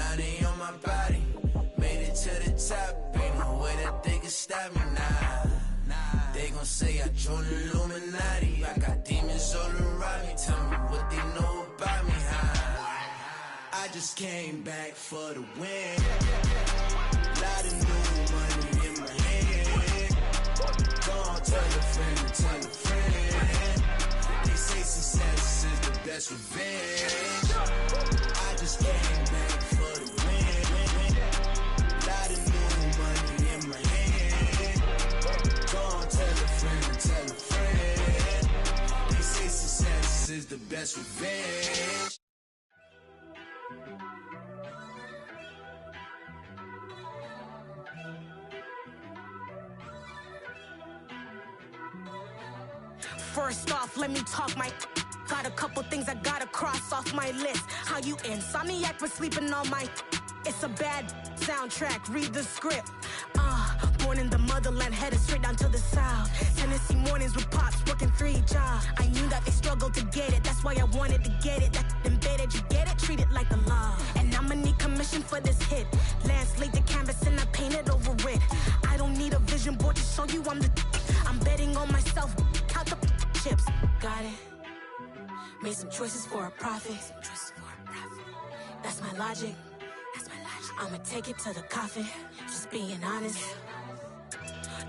Now they on my body. Made it to the top. Ain't no way that they can stop me now. They gon' say I joined the Illuminati. I got demons all around me. Tell me what they know about me, huh? I just came back for the win. Lot of new money in my hand. Don't tell a friend, tell a friend. They say success is the best revenge. I just came back for the win. Lot of new money in my hand. Don't tell a friend, tell a friend. They say success is the best revenge. First off, let me talk my. Got a couple things I gotta cross off my list. How you insomniac for sleeping on my. It's a bad soundtrack, read the script. Born in the motherland, headed straight down to the south. Tennessee mornings with pops, working 3 jobs. I knew that they struggled to get it, that's why I wanted to get it. That embedded, you get it, treat it like the law. And I'ma need commission for this hit. Lance laid the canvas and I painted over it. I don't need a vision board to show you I'm the. I'm betting on myself, count the chips. Got it. Made some choices for a profit. That's my logic. I'ma take it to the coffin. Just being honest.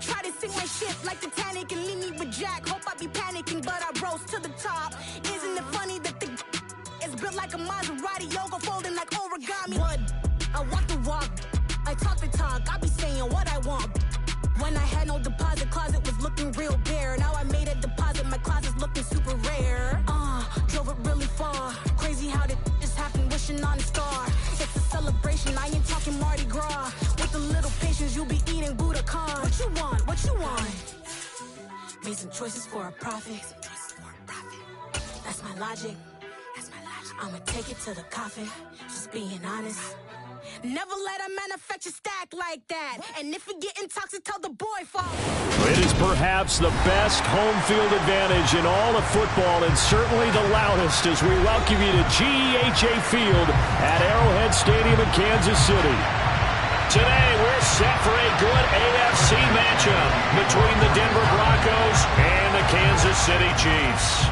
Try to sing my shit like Titanic and leave me with Jack. Hope I be panicking, but I rose to the top. Isn't it funny that the is built like a Maserati, yoga folding like origami? What? I walk the walk. I talk the talk. I be saying what I want. When I had no deposit, closet was looking real bare. Now I made a deposit, my closet's looking super rare. Drove it really far. Crazy how did just happen, wishing on a star. It's a celebration, I ain't talking Mardi Gras. With a little patience, you'll be eating Budokan. What you want? What you want? Made some choices for a profit. That's my logic. I'ma take it to the coffin. Just being honest. Never let a manufacture stack like that. And if you get toxic, tell the boy fall. It is perhaps the best home field advantage in all of football, and certainly the loudest, as we welcome you to GEHA Field at Arrowhead Stadium in Kansas City. Today, we're set for a good AFC matchup between the Denver Broncos and the Kansas City Chiefs.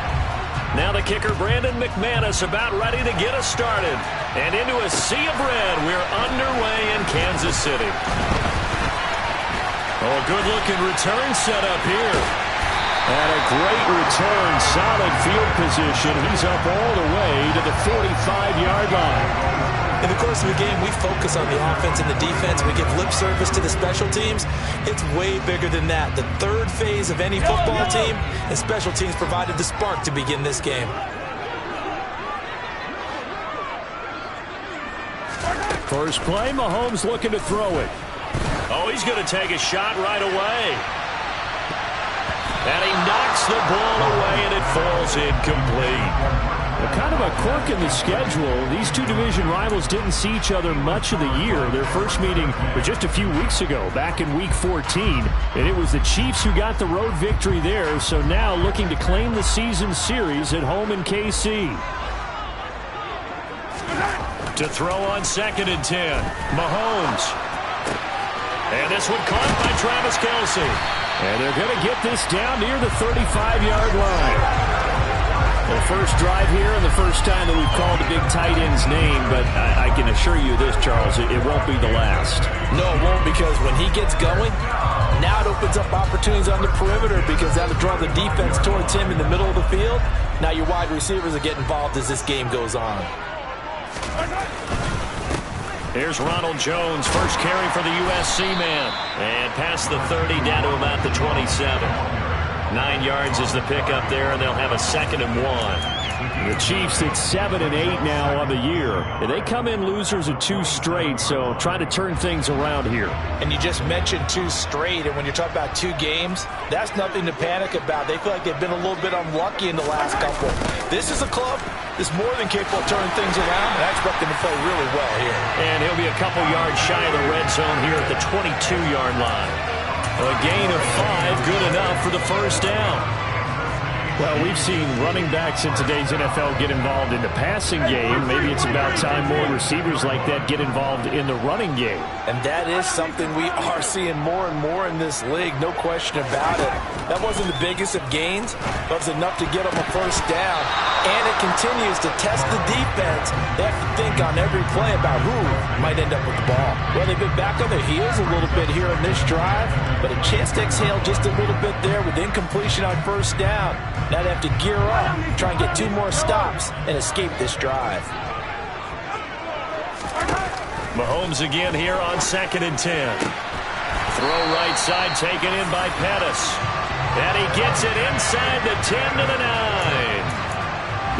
Now the kicker, Brandon McManus, about ready to get us started. And into a sea of red, we're underway in Kansas City. Oh, good-looking return set up here. And a great return, solid field position. He's up all the way to the 45-yard line. In the course of the game, we focus on the offense and the defense. We give lip service to the special teams. It's way bigger than that. The third phase of any football team, and special teams provided the spark to begin this game. First play, Mahomes looking to throw it. Oh, he's going to take a shot right away. And he knocks the ball away, and it falls incomplete. Kind of a quirk in the schedule. These two division rivals didn't see each other much of the year. Their first meeting was just a few weeks ago, back in Week 14. And it was the Chiefs who got the road victory there, so now looking to claim the season series at home in KC. To throw on 2nd and 10, Mahomes. And this one caught by Travis Kelce. And they're going to get this down near the 35-yard line. Well, first drive here and the first time that we've called a big tight end's name, but I can assure you this, Charles, it won't be the last. No, it won't, because when he gets going, now it opens up opportunities on the perimeter, because that'll draw the defense towards him in the middle of the field. Now your wide receivers will get involved as this game goes on. Here's Ronald Jones, first carry for the USC man. And past the 30, down to about the 27. 9 yards is the pickup there, and they'll have a 2nd and 1. The Chiefs at 7 and 8 now on the year. And they come in losers of 2 straight, so try to turn things around here. And you just mentioned 2 straight, and when you're talking about 2 games, that's nothing to panic about. They feel like they've been a little bit unlucky in the last couple. This is a club that's more than capable of turning things around, and I expect them to play really well here. And he'll be a couple yards shy of the red zone here at the 22-yard line. A gain of 5, good enough for the first down. Well, we've seen running backs in today's NFL get involved in the passing game. Maybe it's about time more receivers like that get involved in the running game. And that is something we are seeing more and more in this league, no question about it. That wasn't the biggest of gains, but it was enough to get them a first down. And it continues to test the defense. They have to think on every play about who might end up with the ball. Well, they've been back on their heels a little bit here in this drive, but a chance to exhale just a little bit there with incompletion on first down. Now they have to gear up, try and get 2 more stops, and escape this drive. Mahomes again here on 2nd and 10. Throw right side taken in by Pettis. And he gets it inside the 10 to the 9.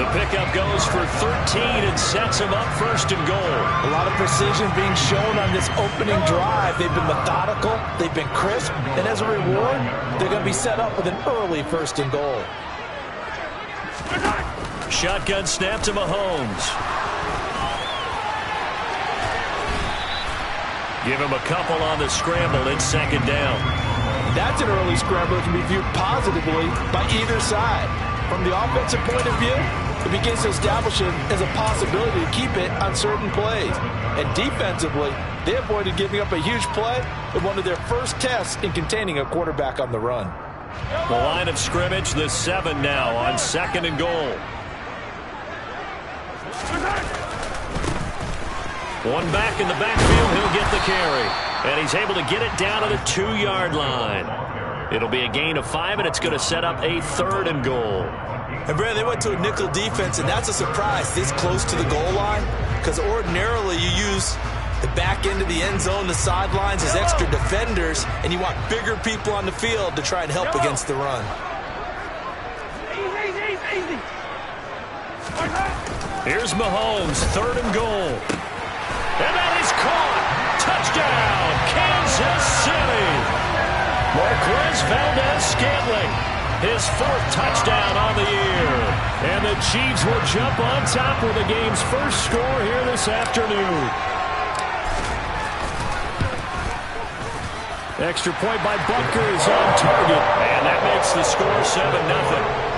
The pickup goes for 13 and sets him up 1st and goal. A lot of precision being shown on this opening drive. They've been methodical, they've been crisp, and as a reward, they're going to be set up with an early 1st and goal. Shotgun snap to Mahomes. Give him a couple on the scramble. It's 2nd down. That's an early scramble that can be viewed positively by either side. From the offensive point of view, it begins to establish it as a possibility to keep it on certain plays. And defensively, they avoided giving up a huge play in one of their first tests in containing a quarterback on the run. The line of scrimmage, the 7 now on 2nd and goal. One back in the backfield, he'll get the carry. And he's able to get it down to the 2-yard line. It'll be a gain of 5, and it's going to set up a 3rd and goal. And, Brad, they went to a nickel defense, and that's a surprise this close to the goal line, because ordinarily you use the back end of the end zone, the sidelines as extra defenders, and you want bigger people on the field to try and help against the run. Here's Mahomes, 3rd and goal. And that is caught. Touchdown, Kansas City. Marquez Valdez-Scantling, his 4th touchdown on the year. And the Chiefs will jump on top with the game's first score here this afternoon. Extra point by Butker is on target. And that makes the score 7-0.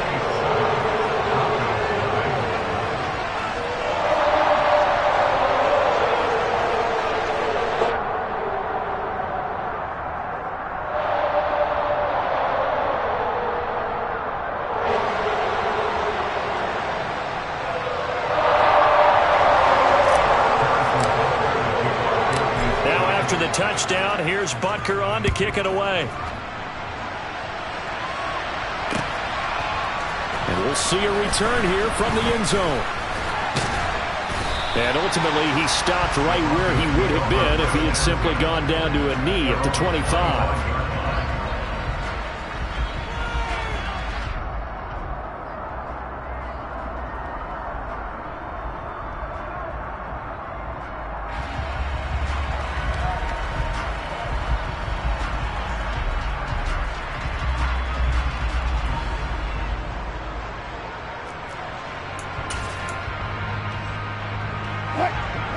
Touchdown. Here's Butker on to kick it away. And we'll see a return here from the end zone. And ultimately, he stopped right where he would have been if he had simply gone down to a knee at the 25.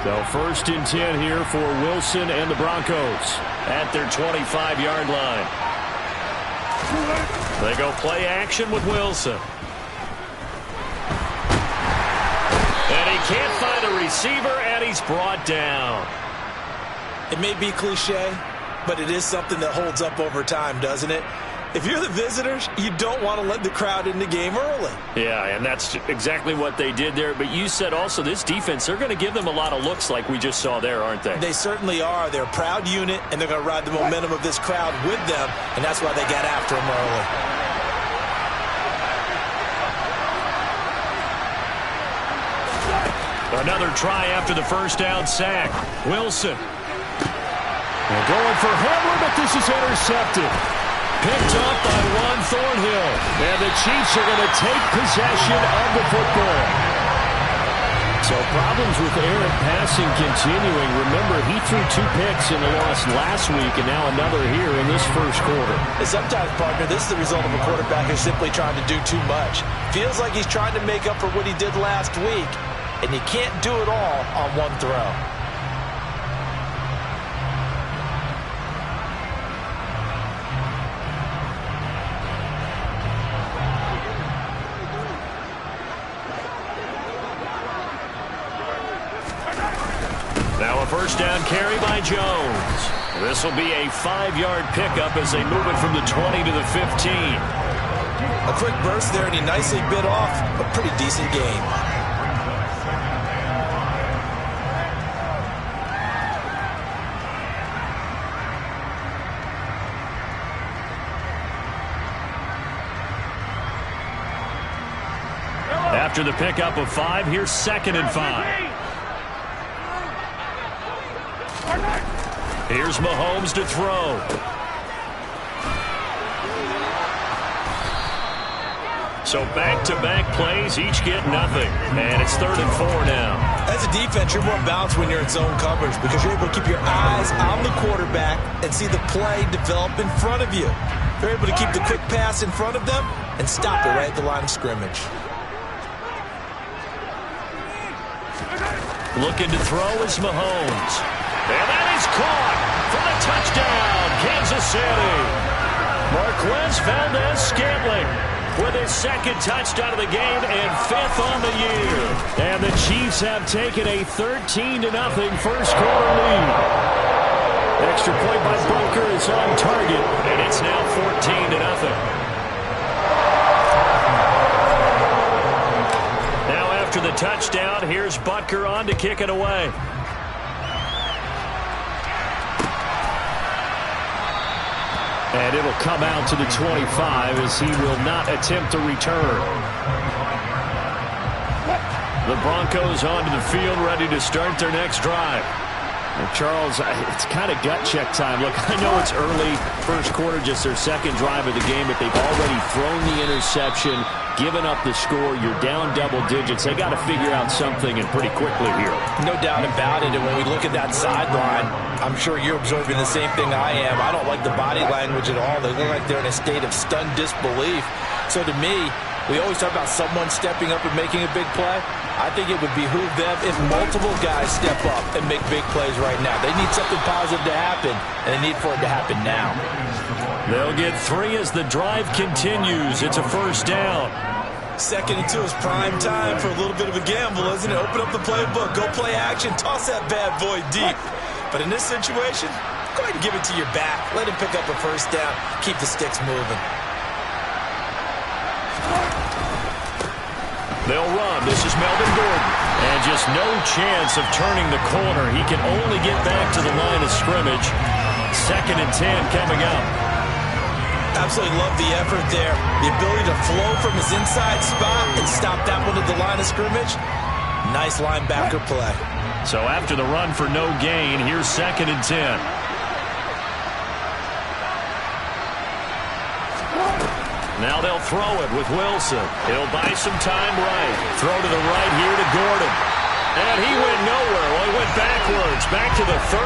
So 1st and 10 here for Wilson and the Broncos at their 25-yard line. They go play action with Wilson. And he can't find a receiver, and he's brought down. It may be cliche, but it is something that holds up over time, doesn't it? If you're the visitors, you don't want to let the crowd in the game early. Yeah, and that's exactly what they did there. But you said also this defense, they're going to give them a lot of looks like we just saw there, aren't they? They certainly are. They're a proud unit, and they're going to ride the momentum of this crowd with them, and that's why they got after them early. Another try after the first down sack. Wilson. They're going for Hamler, but this is intercepted. Picked up by Juan Thornhill. And the Chiefs are going to take possession of the football. So problems with errant passing continuing. Remember, he threw 2 picks in the loss last week, and now another here in this first quarter. And sometimes, partner, this is the result of a quarterback who's simply trying to do too much. Feels like he's trying to make up for what he did last week, and you can't do it all on one throw. first down carry by Jones. This will be a 5-yard pickup as they move it from the 20 to the 15. A quick burst there, and he nicely bit off a pretty decent gain. After the pickup of 5, here's 2nd and 5. Here's Mahomes to throw. So back-to-back plays, each get nothing. And it's 3rd and 4 now. As a defense, you're more balanced when you're in zone coverage because you're able to keep your eyes on the quarterback and see the play develop in front of you. You're able to keep the quick pass in front of them and stop it right at the line of scrimmage. Looking to throw is Mahomes. And that is caught for the touchdown, Kansas City. Marquez Valdez-Scantling with his 2nd touchdown of the game and 5th on the year. And the Chiefs have taken a 13-0 first quarter lead. Extra point by Booker is on target, and it's now 14-0. After the touchdown, here's Butker on to kick it away. And it'll come out to the 25 as he will not attempt to return. The Broncos onto the field, ready to start their next drive. Well, Charles, it's kind of gut check time. Look, I know it's early, first quarter, just their 2nd drive of the game, but they've already thrown the interception, given up the score. You're down double digits. They got to figure out something, and pretty quickly here. No doubt about it. And when we look at that sideline, I'm sure you're observing the same thing I am. I don't like the body language at all. They look like they're in a state of stunned disbelief. So to me, we always talk about someone stepping up and making a big play. I think it would behoove them if multiple guys step up and make big plays right now. They need something positive to happen, and they need for it to happen now. They'll get 3 as the drive continues. It's a first down. 2nd and 2 is prime time for a little bit of a gamble, isn't it? Open up the playbook, go play action, toss that bad boy deep. But in this situation, go ahead and give it to your back. Let him pick up a first down. Keep the sticks moving. They'll run. This is Melvin Gordon. And just no chance of turning the corner. He can only get back to the line of scrimmage. 2nd and 10 coming up. Absolutely love the effort there. The ability to flow from his inside spot and stop that one at the line of scrimmage. Nice linebacker play. So after the run for no gain, here's 2nd and 10. Now they'll throw it with Wilson. He'll buy some time right. Throw to the right here to Gordon. And he went nowhere. Well, he went backwards. Back to the 33.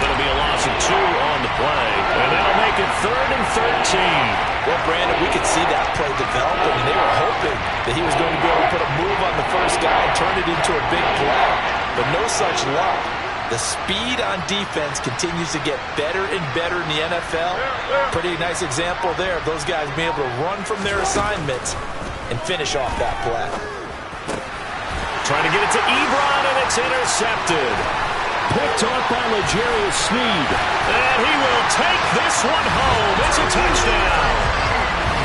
It'll be a loss of 2 on the play. And that'll make it 3rd and 13. Well, Brandon, we could see that play developing. And they were hoping that he was going to be able to put a move on the first guy and turn it into a big play. But no such luck. The speed on defense continues to get better and better in the NFL. Pretty nice example there of those guys being able to run from their assignments and finish off that play. Trying to get it to Ebron, and it's intercepted. Picked off by L'Jarius Sneed. And he will take this one home. It's a touchdown.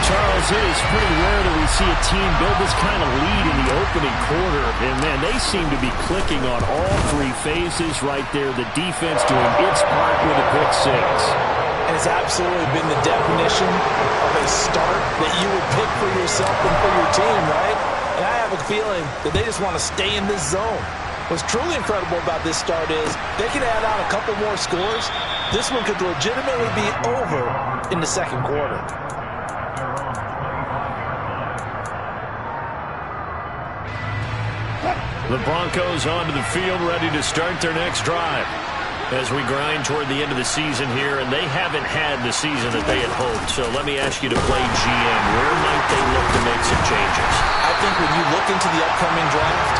Charles, it is pretty rare that we see a team build this kind of lead in the opening quarter. And, man, they seem to be clicking on all 3 phases right there. The defense doing its part with a pick 6. And it's absolutely been the definition of a start that you would pick for yourself and for your team, right? And I have a feeling that they just want to stay in this zone. What's truly incredible about this start is they can add on a couple more scores. This one could legitimately be over in the 2nd quarter. The Broncos onto the field, ready to start their next drive. As we grind toward the end of the season here, and they haven't had the season that they had hoped. So let me ask you to play GM. Where might they look to make some changes? I think when you look into the upcoming draft,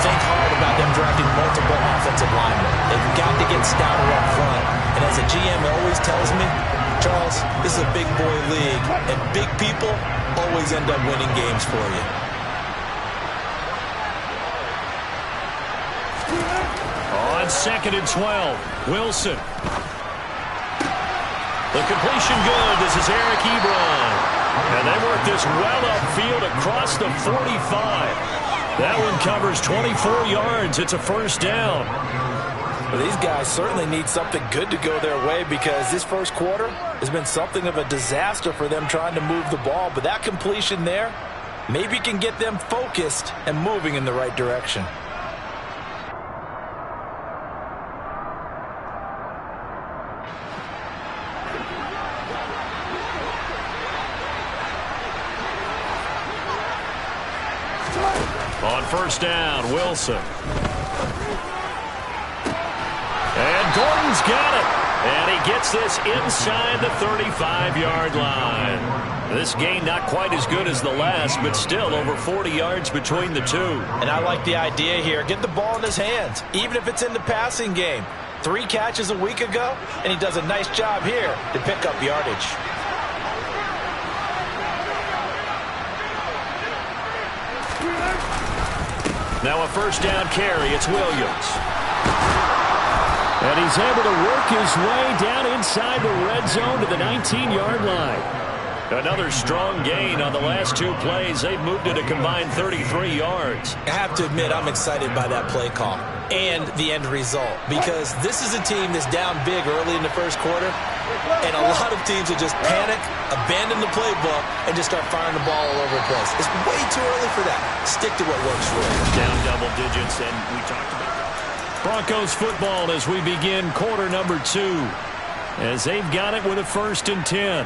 think hard about them drafting multiple offensive linemen. They've got to get stouter up front. And as a GM always tells me, Charles, this is a big boy league, and big people always end up winning games for you. on 2nd and 12. Wilson. The completion good. This is Eric Ebron. And they work this well upfield across the 45. That one covers 24 yards. It's a first down. Well, these guys certainly need something good to go their way because this first quarter has been something of a disaster for them trying to move the ball. But that completion there maybe can get them focused and moving in the right direction. On first down, Wilson. And Gordon's got it. And he gets this inside the 35-yard line. This gain not quite as good as the last, but still over 40 yards between the two. And I like the idea here. Get the ball in his hands, even if it's in the passing game. 3 catches a week ago, and he does a nice job here to pick up yardage. Now a first down carry. It's Williams. And he's able to work his way down inside the red zone to the 19-yard line. Another strong gain on the last 2 plays. They've moved it a combined 33 yards. I have to admit, I'm excited by that play call and the end result because this is a team that's down big early in the first quarter, and a lot of teams will just panic, abandon the playbook, and just start firing the ball all over the place. It's way too early for that. Stick to what works for you. Down double digits, and we talked about Broncos football as we begin quarter number 2, as they've got it with a 1st and 10.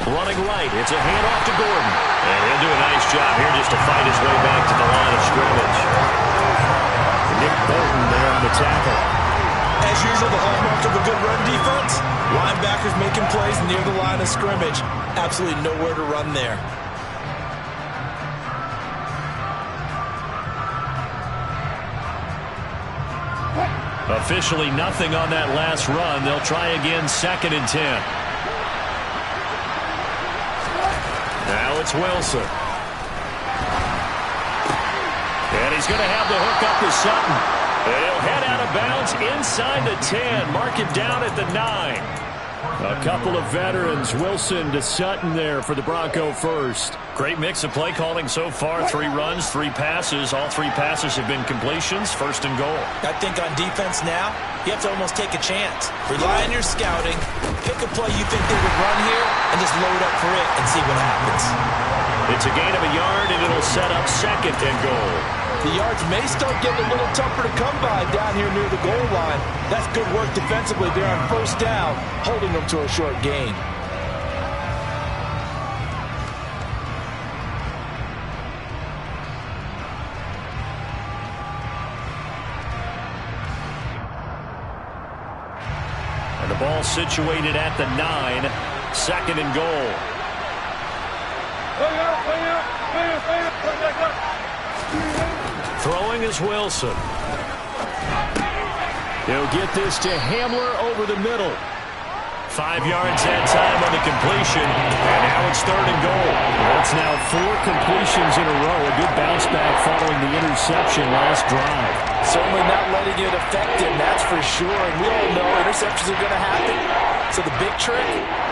Running right, it's a handoff to Gordon. And he'll do a nice job here just to fight his way back to the line of scrimmage. Nick Bolton there on the tackle. As usual, the hallmark of a good run defense, linebackers making plays near the line of scrimmage. Absolutely nowhere to run there. Officially nothing on that last run. They'll try again 2nd and 10. Now it's Wilson. And he's going to have the hook up to Sutton. And he'll head out of bounds inside the 10. Mark it down at the 9. A couple of veterans, Wilson to Sutton there for the Bronco first. Great mix of play calling so far. 3 runs, 3 passes. All 3 passes have been completions. 1st and goal. I think on defense now, you have to almost take a chance. Rely on your scouting. Pick a play you think they would run here and just load up for it and see what happens. It's a gain of a yard, and it'll set up 2nd and goal. The yards may start getting a little tougher to come by down here near the goal line. That's good work defensively there on 1st down, holding them to a short gain. And the ball situated at the 9, 2nd and goal. Throwing is Wilson. He'll get this to Hamler over the middle. 5 yards that time on the completion. And now it's 3rd and goal. That's now 4 completions in a row. A good bounce back following the interception last drive. Certainly not letting it affect him, that's for sure. And we all know interceptions are going to happen. So the big trick,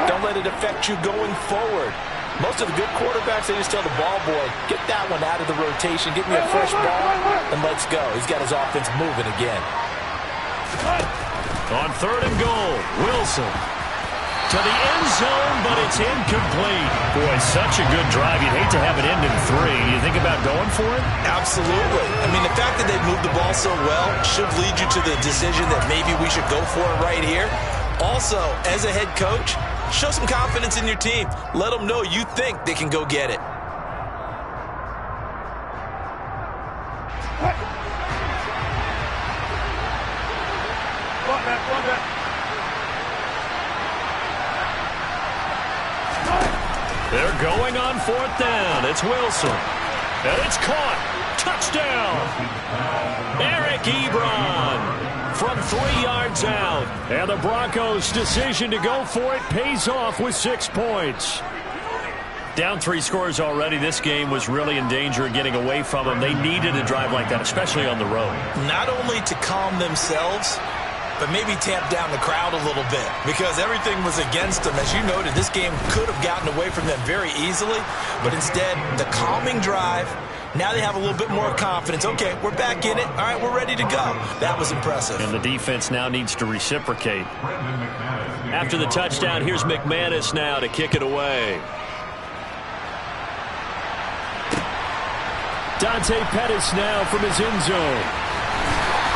don't let it affect you going forward. Most of the good quarterbacks, they just tell the ball boy, get that one out of the rotation, get me a fresh ball, and let's go. He's got his offense moving again. On 3rd and goal, Wilson to the end zone, but it's incomplete. Boy, such a good drive. You'd hate to have it end in 3. Do you think about going for it? Absolutely. I mean, the fact that they moved the ball so well should lead you to the decision that maybe we should go for it right here. Also, as a head coach, show some confidence in your team. Let them know you think they can go get it. They're going on 4th down. It's Wilson. And it's caught. Touchdown. There Eric Ebron from 3 yards out. And the Broncos' decision to go for it pays off with 6 points. Down 3 scores already. This game was really in danger of getting away from them. They needed a drive like that, especially on the road. Not only to calm themselves, but maybe tamp down the crowd a little bit because everything was against them. As you noted, this game could have gotten away from them very easily, but instead, the calming drive, now they have a little bit more confidence. Okay, we're back in it. All right, we're ready to go. That was impressive. And the defense now needs to reciprocate. After the touchdown, here's McManus now to kick it away. Dante Pettis now from his end zone.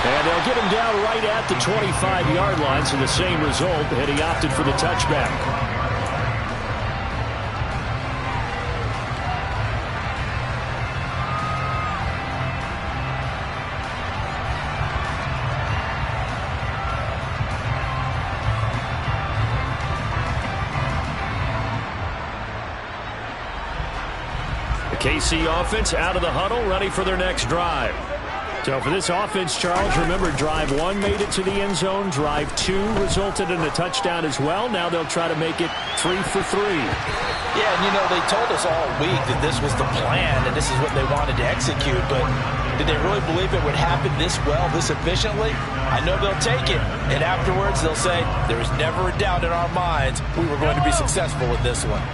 And they'll get him down right at the 25-yard line, so the same result, and he opted for the touchback. KC offense out of the huddle, ready for their next drive. So for this offense, Charles, remember, drive 1 made it to the end zone. Drive 2 resulted in a touchdown as well. Now they'll try to make it 3 for 3. Yeah, and you know, they told us all week that this was the plan and this is what they wanted to execute, but did they really believe it would happen this well, this efficiently? I know they'll take it, and afterwards they'll say, there was never a doubt in our minds we were going to be successful with this one.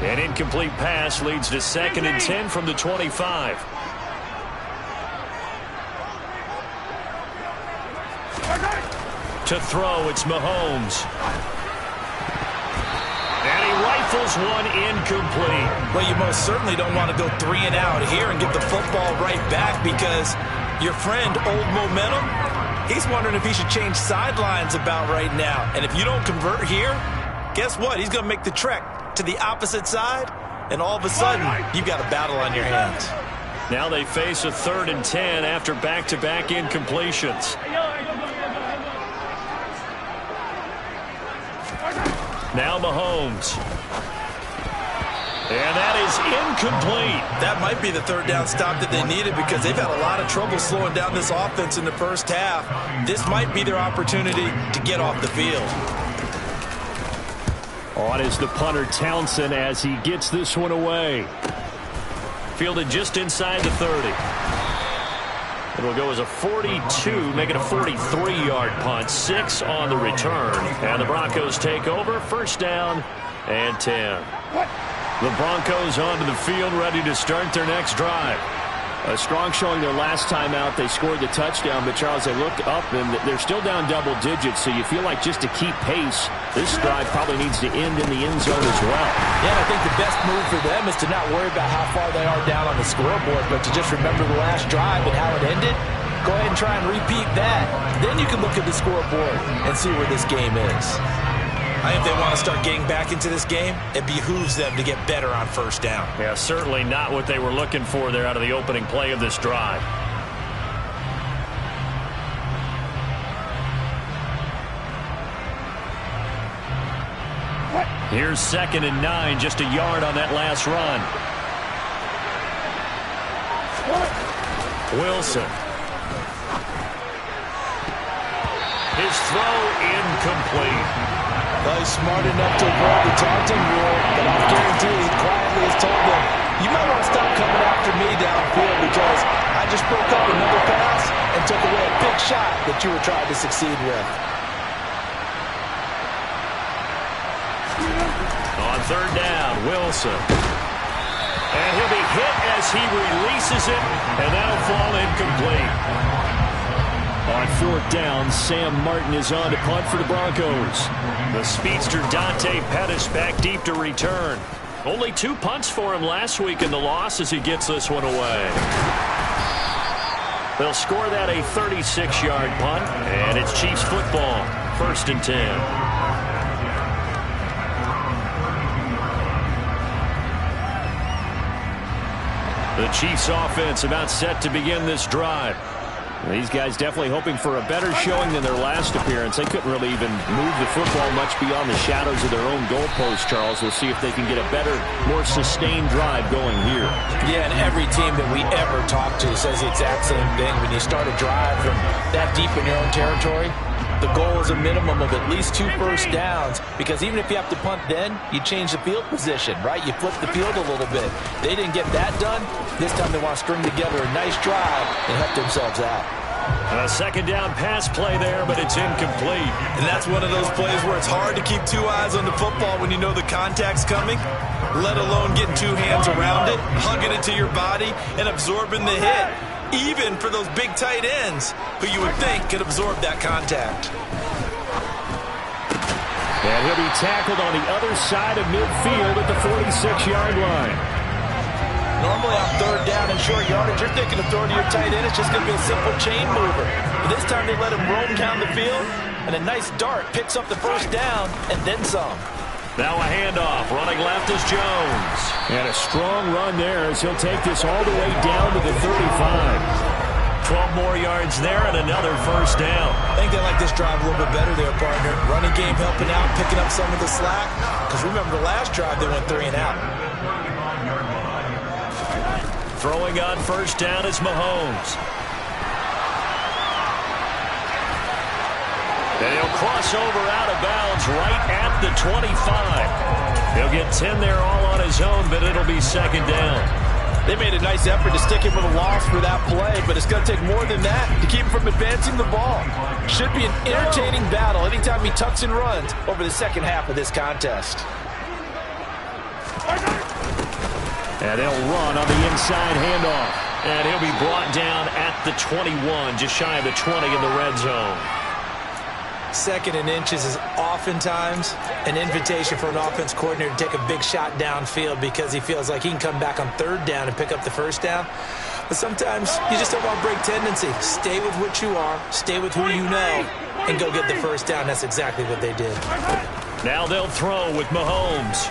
An incomplete pass leads to 2nd and 10 from the 25. To throw, it's Mahomes. And he rifles one incomplete. Well, you most certainly don't want to go 3 and out here and get the football right back because your friend, Old Momentum, he's wondering if he should change sidelines about right now. And if you don't convert here, guess what? He's going to make the trek to the opposite side, and all of a sudden, you've got a battle on your hands. Now they face a 3rd and 10 after back-to-back incompletions. Now Mahomes. And that is incomplete. That might be the 3rd down stop that they needed because they've had a lot of trouble slowing down this offense in the first half. This might be their opportunity to get off the field. On is the punter Townsend as he gets this one away. Fielded just inside the 30. It'll go as a 42, make it a 43-yard punt. 6 on the return. And the Broncos take over. 1st down and 10. The Broncos onto the field, ready to start their next drive. A strong showing their last time out. They scored the touchdown, but Charles, they looked up and they're still down double digits, so you feel like just to keep pace, this drive probably needs to end in the end zone as well. Yeah, I think the best move for them is to not worry about how far they are down on the scoreboard, but to just remember the last drive and how it ended. Go ahead and try and repeat that. Then you can look at the scoreboard and see where this game is. I think if they want to start getting back into this game, it behooves them to get better on 1st down. Yeah, certainly not what they were looking for there out of the opening play of this drive. Here's 2nd and 9, just a yard on that last run. Wilson. His throw incomplete. Well, he's smart enough to avoid the taunting rule, but I guarantee he quietly has told them, you might want to stop coming after me downfield because I just broke up another pass and took away a big shot that you were trying to succeed with. On 3rd down, Wilson. And he'll be hit as he releases it, and that'll fall incomplete. On 4th down, Sam Martin is on to punt for the Broncos. The speedster Dante Pettis back deep to return. Only 2 punts for him last week in the loss as he gets this one away. They'll score that a 36-yard punt, and it's Chiefs football, 1st and 10. The Chiefs offense about set to begin this drive. These guys definitely hoping for a better showing than their last appearance. They couldn't really even move the football much beyond the shadows of their own goalpost, Charles. We'll see if they can get a better, more sustained drive going here. Yeah, and every team that we ever talk to says the exact same thing. When you start a drive from that deep in your own territory, the goal is a minimum of at least 2 first downs, because even if you have to punt then, you change the field position, right? You flip the field a little bit. They didn't get that done. This time they want to string together a nice drive and help themselves out. A second down pass play there, but it's incomplete. And that's one of those plays where it's hard to keep 2 eyes on the football when you know the contact's coming, let alone getting 2 hands around it, hugging it to your body, and absorbing the hit, even for those big tight ends who you would think could absorb that contact. And he'll be tackled on the other side of midfield at the 46-yard line. Normally on third down and short yardage, you're thinking of throwing to your tight end. It's just going to be a simple chain mover. But this time they let him roam down the field, and a nice dart picks up the first down and then some. Now a handoff. Running left is Jones. And a strong run there as he'll take this all the way down to the 35. 12 more yards there and another first down. I think they like this drive a little bit better there, partner. Running game helping out, picking up some of the slack. Because remember the last drive they went 3 and out. Throwing on first down is Mahomes. And he'll cross over out of bounds right at the 25. He'll get 10 there all on his own, but it'll be second down. They made a nice effort to stick him with a loss for that play, but it's going to take more than that to keep him from advancing the ball. Should be an entertaining battle anytime he tucks and runs over the second half of this contest. And they'll run on the inside handoff. And he'll be brought down at the 21, just shy of the 20 in the red zone. Second and inches is oftentimes an invitation for an offense coordinator to take a big shot downfield because he feels like he can come back on third down and pick up the first down. But sometimes you just don't want to break tendency. Stay with what you are, stay with who you know, and go get the first down. That's exactly what they did. Now they'll throw with Mahomes.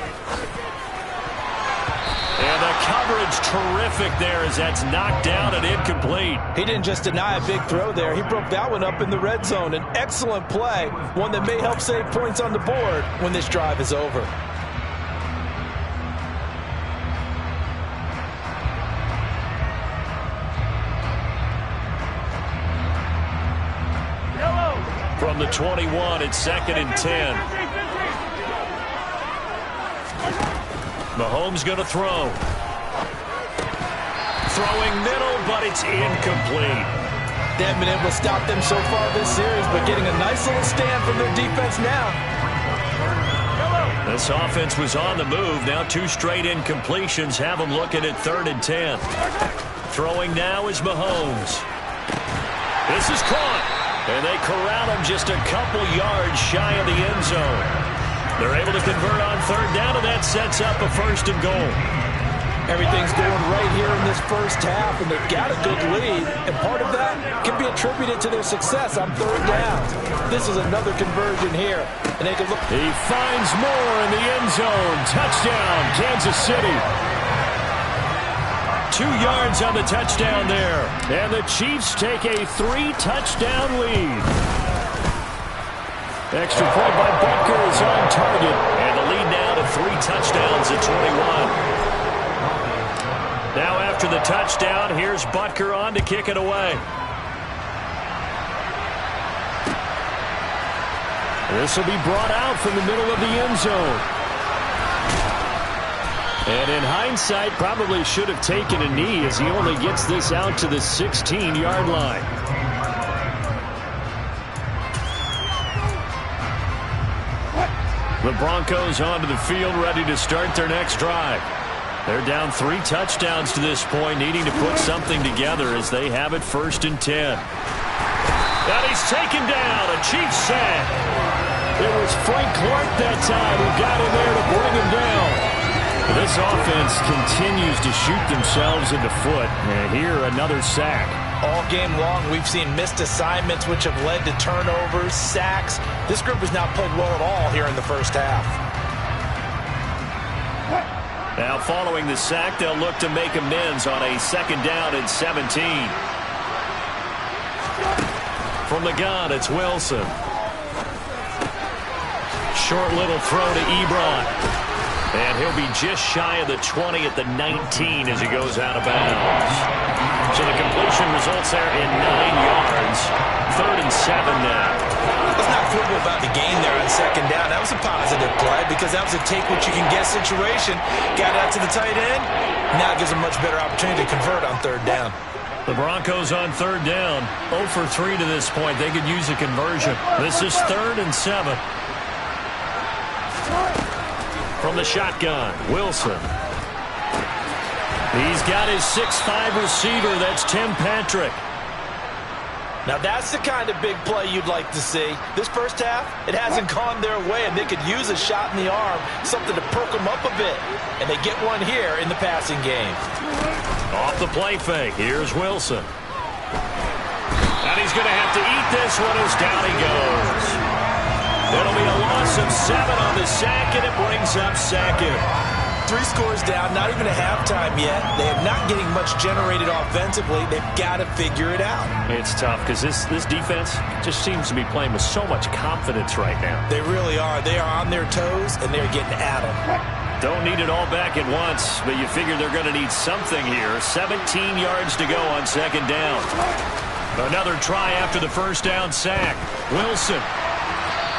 And the coverage terrific there as that's knocked down and incomplete. He didn't just deny a big throw there. He broke that one up in the red zone. An excellent play, one that may help save points on the board when this drive is over. From the 21, it's second and 10. Mahomes going to throw. Throwing middle, but it's incomplete. They haven't been able to stop them so far this series, but getting a nice little stand from their defense now. This offense was on the move. Now 2 straight incompletions have them looking at 3rd and 10. Throwing now is Mahomes. This is caught. And they corral him just a couple yards shy of the end zone. They're able to convert on 3rd down, and that sets up a 1st and goal. Everything's going right here in this first half, and they've got a good lead. And part of that can be attributed to their success on 3rd down. This is another conversion here, and they can look. He finds more in the end zone. Touchdown, Kansas City. 2 yards on the touchdown there. And the Chiefs take a 3-touchdown lead. Extra point by Butker is on target. And the lead now to 3 touchdowns at 21. Now after the touchdown, here's Butker on to kick it away. This will be brought out from the middle of the end zone. And in hindsight, probably should have taken a knee as he only gets this out to the 16-yard line. The Broncos onto the field, ready to start their next drive. They're down 3 touchdowns to this point, needing to put something together as they have it 1st and 10. And he's taken down, a Chiefs sack. It was Frank Clark that time who got in there to bring him down. This offense continues to shoot themselves in the foot. And here, another sack. All game long, we've seen missed assignments, which have led to turnovers, sacks. This group has not played well at all here in the first half. Now, following the sack, they'll look to make amends on a 2nd down and 17. From the gun, it's Wilson. Short little throw to Ebron. And he'll be just shy of the 20 at the 19 as he goes out of bounds. So the completion results there in 9 yards. 7 now. Let's not quibble about the gain there on second down. That was a positive play because that was a take-what-you-can-get situation. Got out to the tight end. Now it gives them much better opportunity to convert on third down. The Broncos on third down. 0 for 3 to this point. They could use a conversion. This is 3rd and 7. From the shotgun, Wilson. He's got his 6'5 receiver. That's Tim Patrick. Now that's the kind of big play you'd like to see. This first half, it hasn't gone their way, and they could use a shot in the arm, something to perk them up a bit. And they get one here in the passing game. Off the play fake, here's Wilson. And he's going to have to eat this one as down he goes. It'll be a loss of 7 on the sack, and it brings up second. 3 scores down, not even a halftime yet. They are not getting much generated offensively. They've got to figure it out. It's tough because this defense just seems to be playing with so much confidence right now. They really are. They are on their toes, and they're getting at them. Don't need it all back at once, but you figure they're going to need something here. 17 yards to go on second down. Another try after the first down sack. Wilson.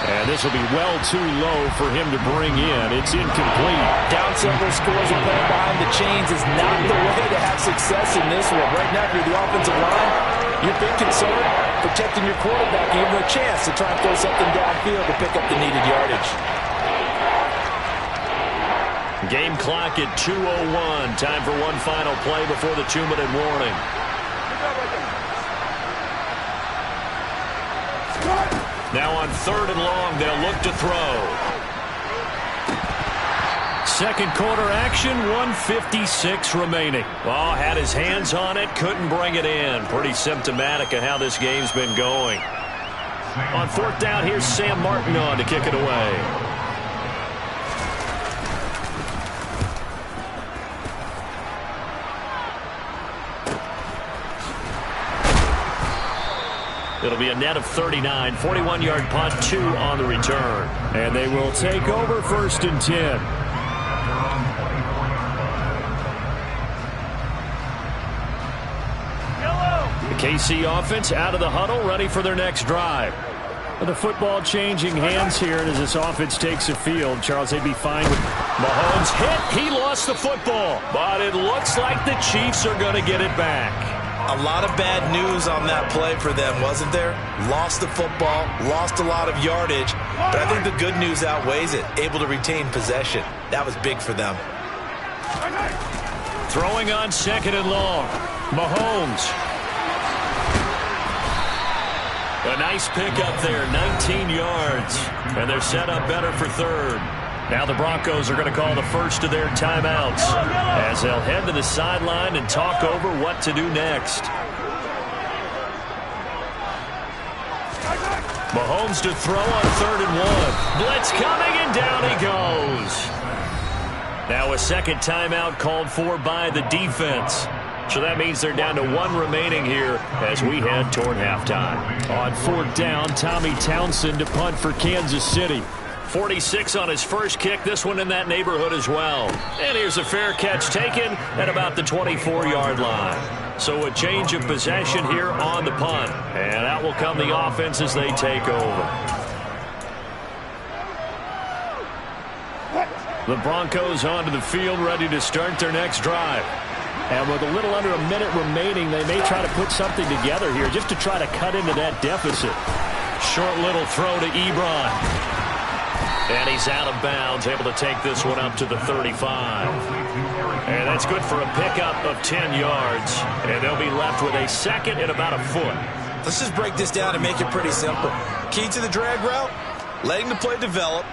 And this will be well too low for him to bring in. It's incomplete. Down several scores and playing behind the chains is not the way to have success in this one. Right now, if you're the offensive line, you're big concerned protecting your quarterback, giving him a chance to try and throw something downfield to pick up the needed yardage. Game clock at 2:01. Time for one final play before the 2-minute warning. Now on 3rd and long, they'll look to throw. Second quarter action, 1:56 remaining. Oh, had his hands on it, couldn't bring it in. Pretty symptomatic of how this game's been going. On 4th down, here's Sam Martin on to kick it away. It'll be a net of 39, 41-yard punt, 2 on the return. And they will take over 1st and 10. The KC offense out of the huddle, ready for their next drive. With the football changing hands here, and as this offense takes the field, Charles, they'd be fine with Mahomes hit. He lost the football, but it looks like the Chiefs are going to get it back. A lot of bad news on that play for them, wasn't there? Lost the football, lost a lot of yardage, but I think the good news outweighs it. Able to retain possession. That was big for them. Throwing on 2nd and long. Mahomes. A nice pick up there, 19 yards. And they're set up better for 3rd. Now the Broncos are going to call the first of their timeouts as they'll head to the sideline and talk over what to do next. Mahomes to throw on 3rd and 1. Blitz coming, and down he goes. Now a second timeout called for by the defense. So that means they're down to 1 remaining here as we head toward halftime. On 4th down, Tommy Townsend to punt for Kansas City. 46 on his first kick, this one in that neighborhood as well. And here's a fair catch taken at about the 24-yard line. So a change of possession here on the punt. And out will come the offense as they take over. The Broncos onto the field, ready to start their next drive. And with a little under a minute remaining, they may try to put something together here just to try to cut into that deficit. Short little throw to Ebron. And he's out of bounds, able to take this one up to the 35. And that's good for a pickup of 10 yards. And they'll be left with a second and about a foot. Let's just break this down and make it pretty simple. Key to the drag route, letting the play develop,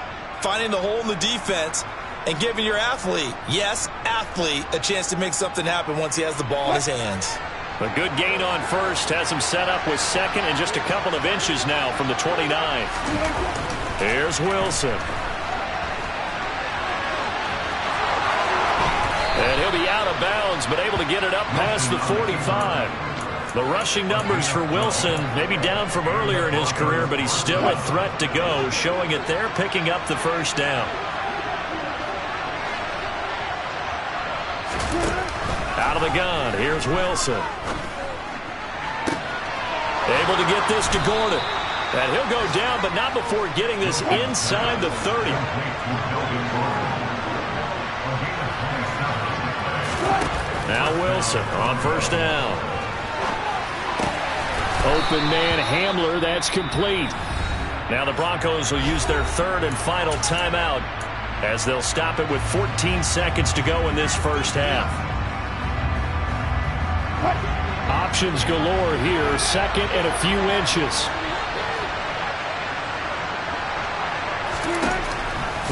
finding the hole in the defense, and giving your athlete, yes, athlete, a chance to make something happen once he has the ball in his hands. A good gain on first has him set up with second and just a couple of inches now from the 29. Here's Wilson. And he'll be out of bounds, but able to get it up past the 45. The rushing numbers for Wilson, maybe down from earlier in his career, but he's still a threat to go, showing it there, picking up the first down. Out of the gun, here's Wilson. Able to get this to Gordon. And he'll go down, but not before getting this inside the 30. Now Wilson on first down. Open man Hamler, that's complete. Now the Broncos will use their third and final timeout as they'll stop it with 14 seconds to go in this first half. Options galore here, second and a few inches.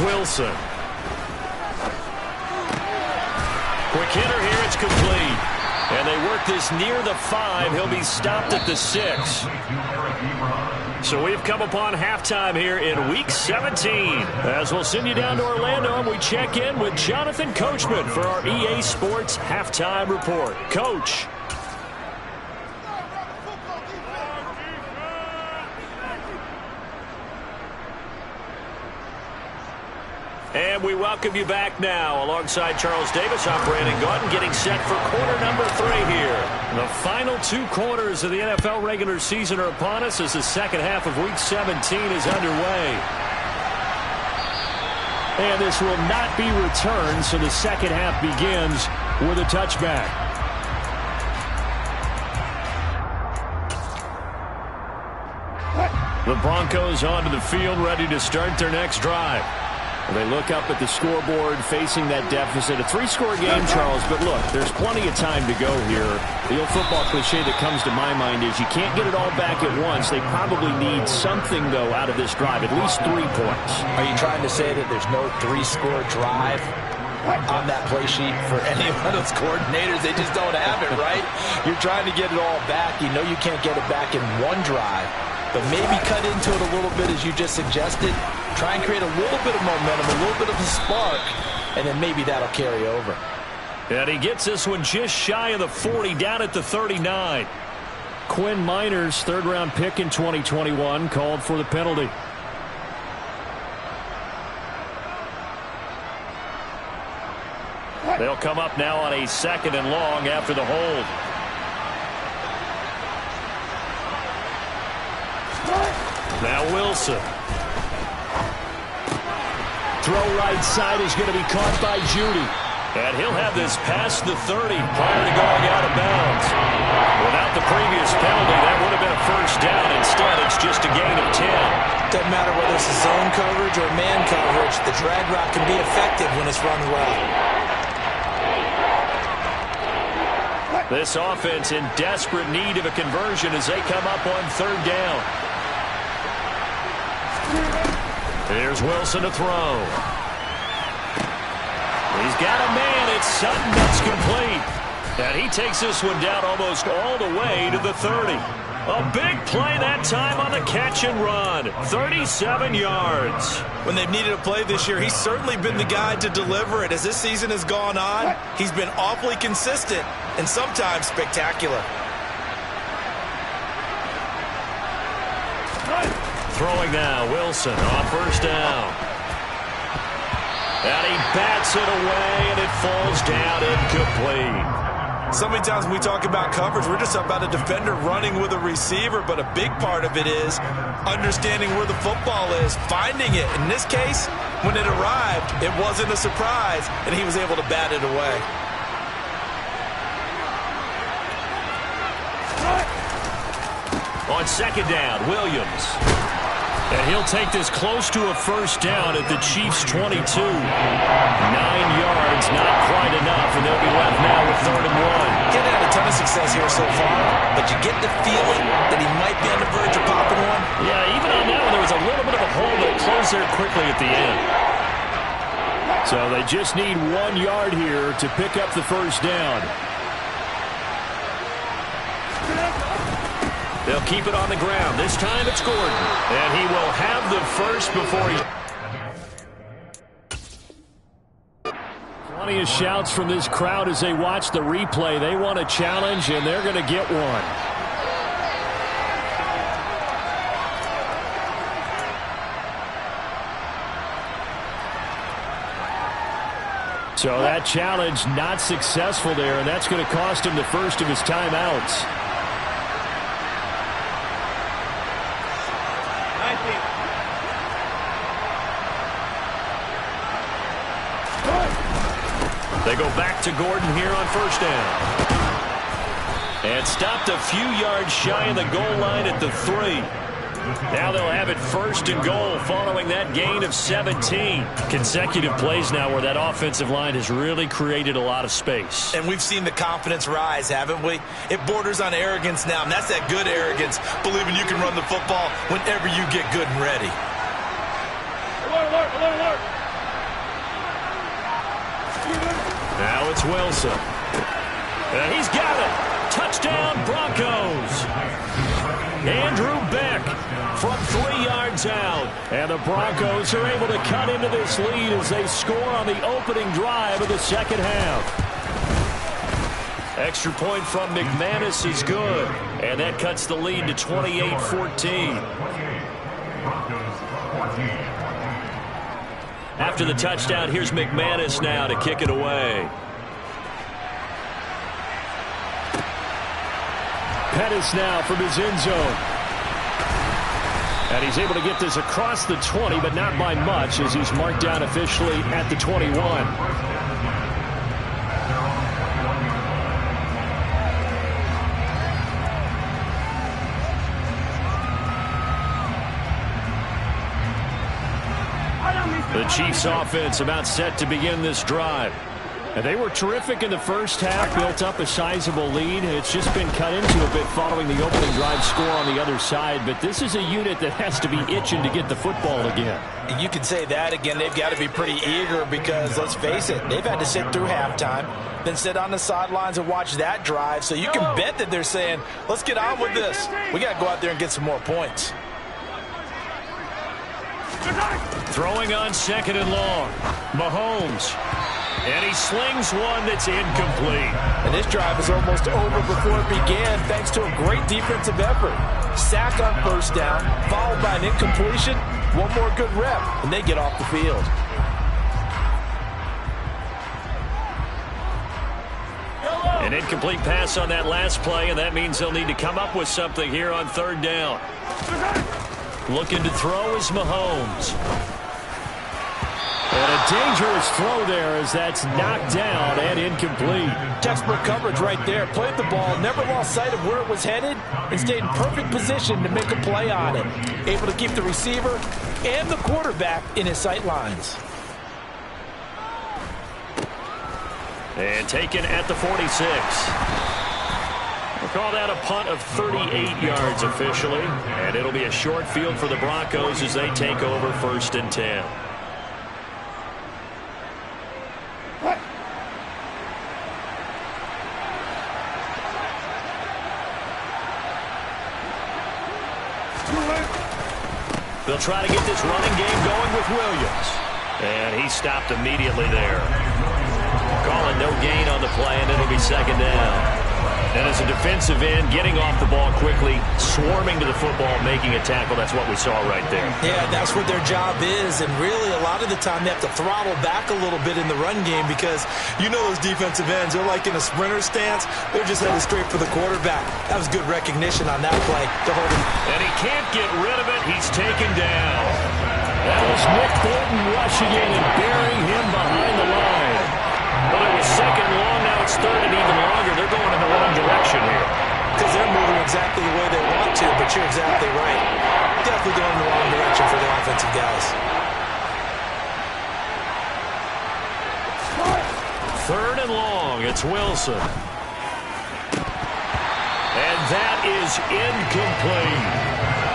Wilson. Quick hitter here, it's complete. And they work this near the 5. He'll be stopped at the 6. So we've come upon halftime here in Week 17. As we'll send you down to Orlando and we check in with Jonathan Coachman for our EA Sports Halftime Report. Coach. And we welcome you back now. Alongside Charles Davis, I'm Brandon Gaudin, getting set for quarter number 3 here. The final 2 quarters of the NFL regular season are upon us as the second half of Week 17 is underway. And this will not be returned, so the second half begins with a touchback. The Broncos onto the field, ready to start their next drive. They look up at the scoreboard, facing that deficit. A 3-score game, Charles, but look, there's plenty of time to go here. The old football cliche that comes to my mind is you can't get it all back at once. They probably need something, though, out of this drive, at least 3 points. Are you trying to say that there's no 3-score drive on that play sheet for any one of those coordinators? They just don't have it, right? You're trying to get it all back. You know you can't get it back in one drive, but maybe cut into it a little bit, as you just suggested. Try and create a little bit of momentum, a little bit of a spark, and then maybe that'll carry over. And he gets this one just shy of the 40, down at the 39. Quinn Miners, 3rd-round pick in 2021, called for the penalty. They'll come up now on a 2nd and long after the hold. Now Wilson. Throw right side is going to be caught by Judy. And he'll have this past the 30 prior to going out of bounds. Without the previous penalty, that would have been a first down. Instead, it's just a gain of 10. Doesn't matter whether it's zone coverage or man coverage. The drag route can be effective when it's run well. This offense in desperate need of a conversion as they come up on 3rd down. Here's Wilson to throw. He's got a man. It's Sutton that's complete. And he takes this one down almost all the way to the 30. A big play that time on the catch and run. 37 yards. When they've needed a play this year, he's certainly been the guy to deliver it. As this season has gone on, he's been awfully consistent and sometimes spectacular. Throwing now, Wilson on first down. And he bats it away, and it falls down incomplete. So many times when we talk about coverage, we're just about a defender running with a receiver, but a big part of it is understanding where the football is, finding it. In this case, when it arrived, it wasn't a surprise, and he was able to bat it away. On 2nd down, Williams. And he'll take this close to a first down at the Chiefs' 22. 9 yards, not quite enough, and they'll be left now with 3rd and 1. He's had a ton of success here so far, but you get the feeling that he might be on the verge of popping one. Yeah, even on that one, there was a little bit of a hole that closed there quickly at the end. So they just need 1 yard here to pick up the first down. They'll keep it on the ground. This time it's Gordon. And he will have the first before he... Plenty of shouts from this crowd as they watch the replay. They want a challenge, and they're going to get one. So that challenge not successful there, and that's going to cost him the first of his timeouts. go back to Gordon here on first down. And stopped a few yards shy of the goal line at the 3. Now they'll have it first and goal following that gain of 17. Consecutive plays now where that offensive line has really created a lot of space. And we've seen the confidence rise, haven't we? It borders on arrogance now, and that's that good arrogance, believing you can run the football whenever you get good and ready. Alert, alert, alert, alert. Now it's Wilson. And he's got it. Touchdown, Broncos. Andrew Beck from 3 yards out. And the Broncos are able to cut into this lead as they score on the opening drive of the second half. Extra point from McManus is good. And that cuts the lead to 28-14. After the touchdown, here's McManus now to kick it away. Pettis now from his end zone. And he's able to get this across the 20, but not by much, as he's marked down officially at the 21. The Chiefs offense about set to begin this drive. And they were terrific in the first half, built up a sizable lead. It's just been cut into a bit following the opening drive score on the other side. But this is a unit that has to be itching to get the football again. You can say that again. They've got to be pretty eager because, let's face it, they've had to sit through halftime, then sit on the sidelines and watch that drive. So you can bet that they're saying, let's get on with this. We got to go out there and get some more points. Throwing on second and long. Mahomes. And he slings one that's incomplete. And this drive is almost over before it began thanks to a great defensive effort. Sack on first down, followed by an incompletion. One more good rep, and they get off the field. An incomplete pass on that last play, and that means they'll need to come up with something here on third down. Looking to throw is Mahomes. And a dangerous throw there as that's knocked down and incomplete. Textbook coverage right there. Played the ball, never lost sight of where it was headed, and stayed in perfect position to make a play on it. Able to keep the receiver and the quarterback in his sight lines. And taken at the 46. We'll call that a punt of 38 yards officially. And it'll be a short field for the Broncos as they take over first and 10. They'll try to get this running game going with Williams. And he stopped immediately there. Calling no gain on the play, and it'll be second down. And as a defensive end, getting off the ball quickly, swarming to the football, making a tackle, that's what we saw right there. Yeah, that's what their job is. And really, a lot of the time, they have to throttle back a little bit in the run game because you know those defensive ends, they're like in a sprinter stance. They're just headed straight for the quarterback. That was good recognition on that play to hold him. And he can't get rid of it. He's taken down. That was Nick Bolton rushing in and burying him behind the line. But it was second long. Now it's third and even longer. They're going in the wrong direction here. Because they're moving exactly the way they want to, but you're exactly right. Definitely going in the wrong direction for the offensive guys. Third and long. It's Wilson. And that is incomplete.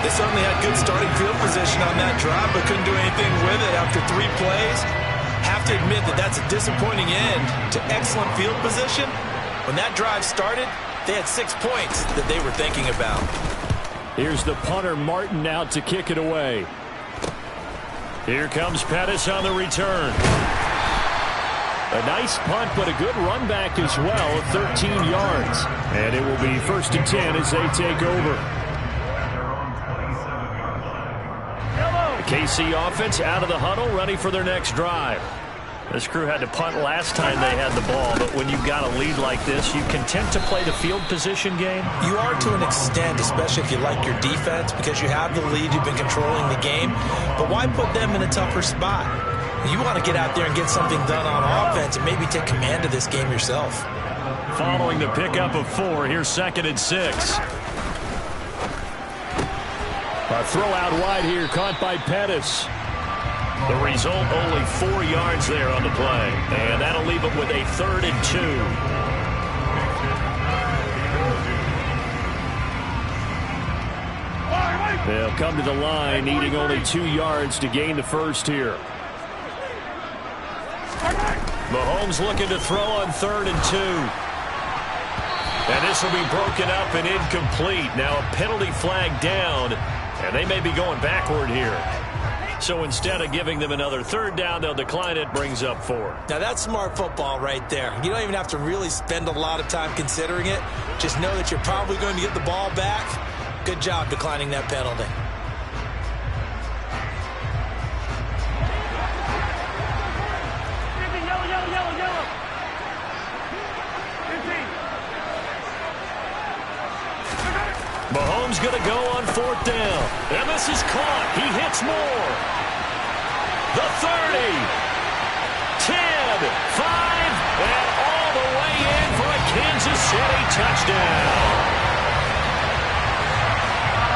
They certainly had good starting field position on that drive, but couldn't do anything with it after 3 plays. Have to admit that that's a disappointing end to excellent field position. When that drive started, they had 6 points that they were thinking about. Here's the punter, Martin, out to kick it away. Here comes Pettis on the return. A nice punt, but a good run back as well, 13 yards. And it will be first and 10 as they take over. The KC offense out of the huddle, ready for their next drive. This crew had to punt last time they had the ball, but when you've got a lead like this, you content to play the field position game? You are to an extent, especially if you like your defense, because you have the lead, you've been controlling the game. But why put them in a tougher spot? You want to get out there and get something done on offense and maybe take command of this game yourself. Following the pickup of 4, here's 2nd and 6. A throw out wide here, caught by Pettis. The result, only 4 yards there on the play. And that'll leave them with a 3rd and 2. They'll come to the line, needing only 2 yards to gain the first here. Mahomes looking to throw on 3rd and 2. And this will be broken up and incomplete. Now a penalty flag down, and they may be going backward here. So instead of giving them another 3rd down, they'll decline it, brings up 4. Now that's smart football right there. You don't even have to really spend a lot of time considering it. Just know that you're probably going to get the ball back. Good job declining that penalty. Mahomes going to go on 4th down. And this is caught. He hits more. The 30. 10. 5. And all the way in for a Kansas City touchdown.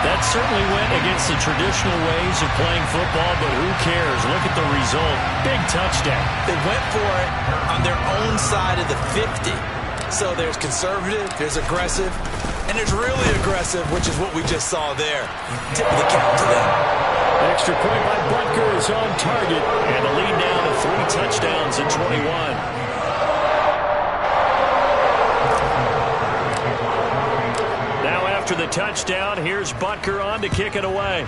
That certainly went against the traditional ways of playing football, but who cares? Look at the result. Big touchdown. They went for it on their own side of the 50. So there's conservative, there's aggressive, and there's really aggressive, which is what we just saw there. Tip of the cap to them. Extra point by Butker is on target, and the lead down to 3 touchdowns in 21. After the touchdown, here's Butker on to kick it away.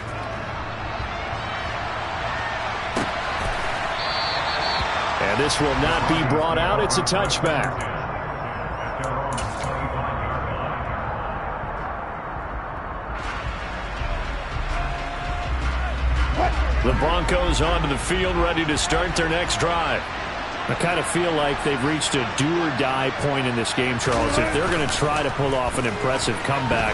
And this will not be brought out. It's a touchback. The Broncos onto the field, ready to start their next drive. I kind of feel like they've reached a do-or-die point in this game, Charles. If they're going to try to pull off an impressive comeback,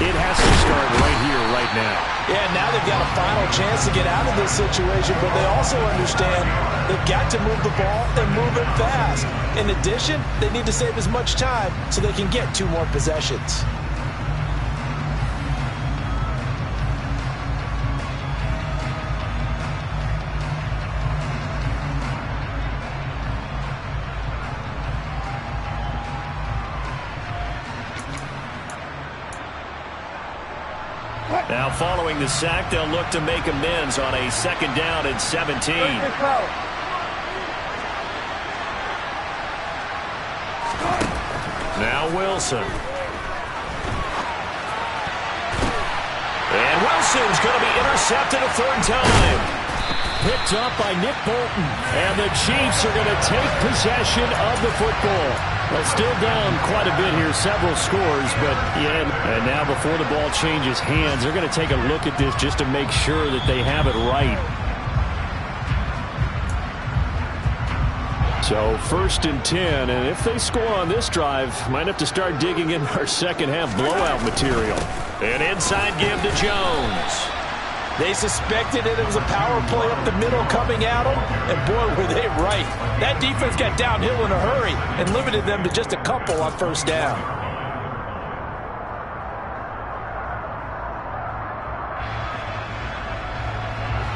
it has to start right here, right now. Yeah, now they've got a final chance to get out of this situation, but they also understand they've got to move the ball and move it fast. In addition, they need to save as much time so they can get 2 more possessions. Now following the sack, they'll look to make amends on a 2nd down and 17. Now Wilson. And Wilson's going to be intercepted a 3rd time. Picked up by Nick Bolton. And the Chiefs are going to take possession of the football. Well, still down quite a bit here, several scores, but yeah. And now before the ball changes hands, they're going to take a look at this just to make sure that they have it right. So 1st and 10, and if they score on this drive, might have to start digging in our second half blowout material. An inside give to Jones. They suspected it was a power play up the middle coming at them, and boy, were they right. That defense got downhill in a hurry and limited them to just a couple on 1st down.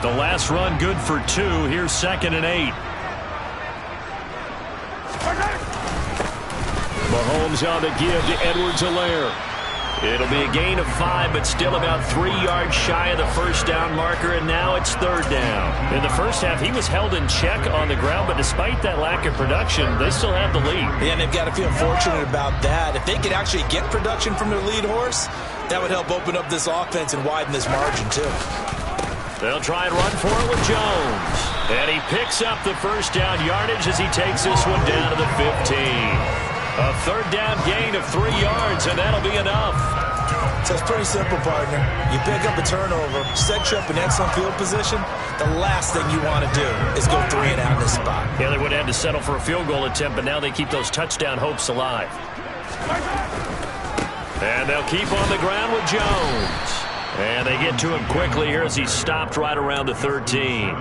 The last run good for 2. Here's 2nd and 8. Mahomes on the give to Edwards-Helaire. It'll be a gain of 5, but still about 3 yards shy of the 1st down marker, and now it's 3rd down. In the first half, he was held in check on the ground, but despite that lack of production, they still have the lead. Yeah, and they've got to feel fortunate about that. If they could actually get production from their lead horse, that would help open up this offense and widen this margin, too. They'll try and run for it with Jones. And he picks up the 1st down yardage as he takes this one down to the 15. A 3rd down gain of 3 yards, and that'll be enough. So it's pretty simple, partner. You pick up a turnover, set you up in excellent field position. The last thing you want to do is go 3 and out in this spot. Yeah, they would have had to settle for a field goal attempt, but now they keep those touchdown hopes alive. And they'll keep on the ground with Jones. And they get to him quickly here as he's stopped right around the 13.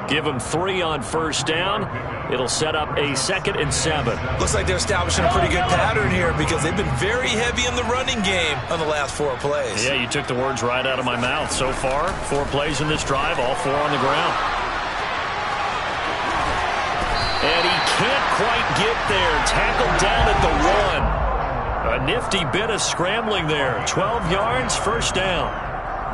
Give them 3 on first down. It'll set up a 2nd and 7. Looks like they're establishing a pretty good pattern here because they've been very heavy in the running game on the last 4 plays. Yeah, you took the words right out of my mouth. So far, 4 plays in this drive, all 4 on the ground. And he can't quite get there. Tackled down at the 1. A nifty bit of scrambling there. 12 yards, first down.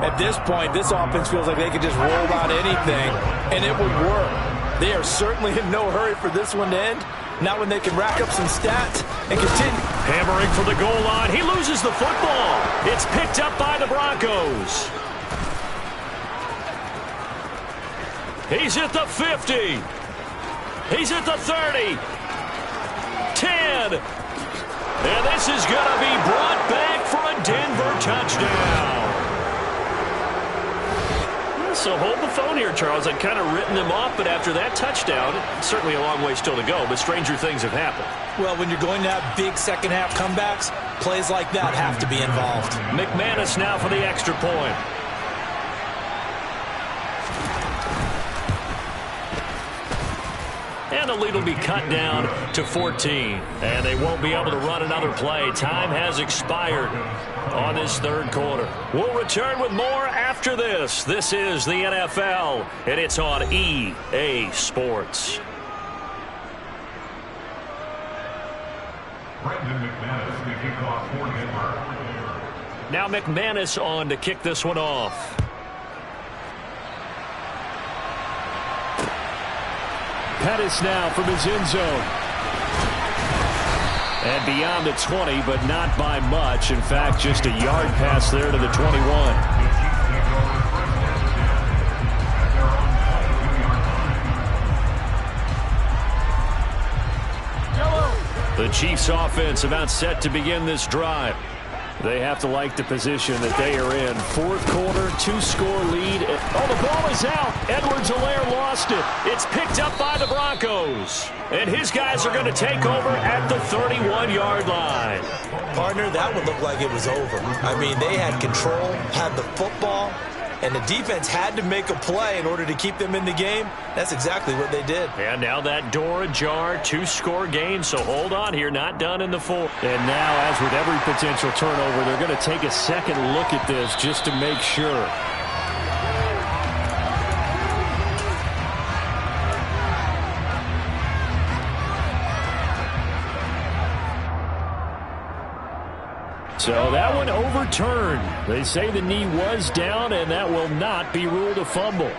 At this point, this offense feels like they could just roll out anything, and it would work. They are certainly in no hurry for this one to end. Not when they can rack up some stats and continue. Hammering for the goal line. He loses the football. It's picked up by the Broncos. He's at the 50. He's at the 30. 10. And this is going to be brought back for a Denver touchdown. So hold the phone here, Charles. I'd kind of written them off, but after that touchdown, certainly a long way still to go, but stranger things have happened. Well, when you're going to have big second-half comebacks, plays like that have to be involved. McManus now for the extra point. And the lead will be cut down to 14. And they won't be able to run another play. Time has expired on this 3rd quarter. We'll return with more after this. This is the NFL, and it's on EA Sports. Now McManus on to kick this one off. Pettis now from his end zone. And beyond the 20, but not by much. In fact, just a yard pass there to the 21. The Chiefs offense about set to begin this drive. They have to like the position that they are in. 4th quarter, 2-score lead. Oh, the ball is out. Edwards-Helaire lost it. It's picked up by the Broncos. And his guys are going to take over at the 31-yard line. Partner, that would look like it was over. I mean, they had control, had the football, and the defense had to make a play in order to keep them in the game. That's exactly what they did. And now that door ajar, 2-score game, so hold on here, not done in the 4th. And now, as with every potential turnover, they're going to take a second look at this just to make sure. So that one overturned. They say the knee was down, and that will not be ruled a fumble.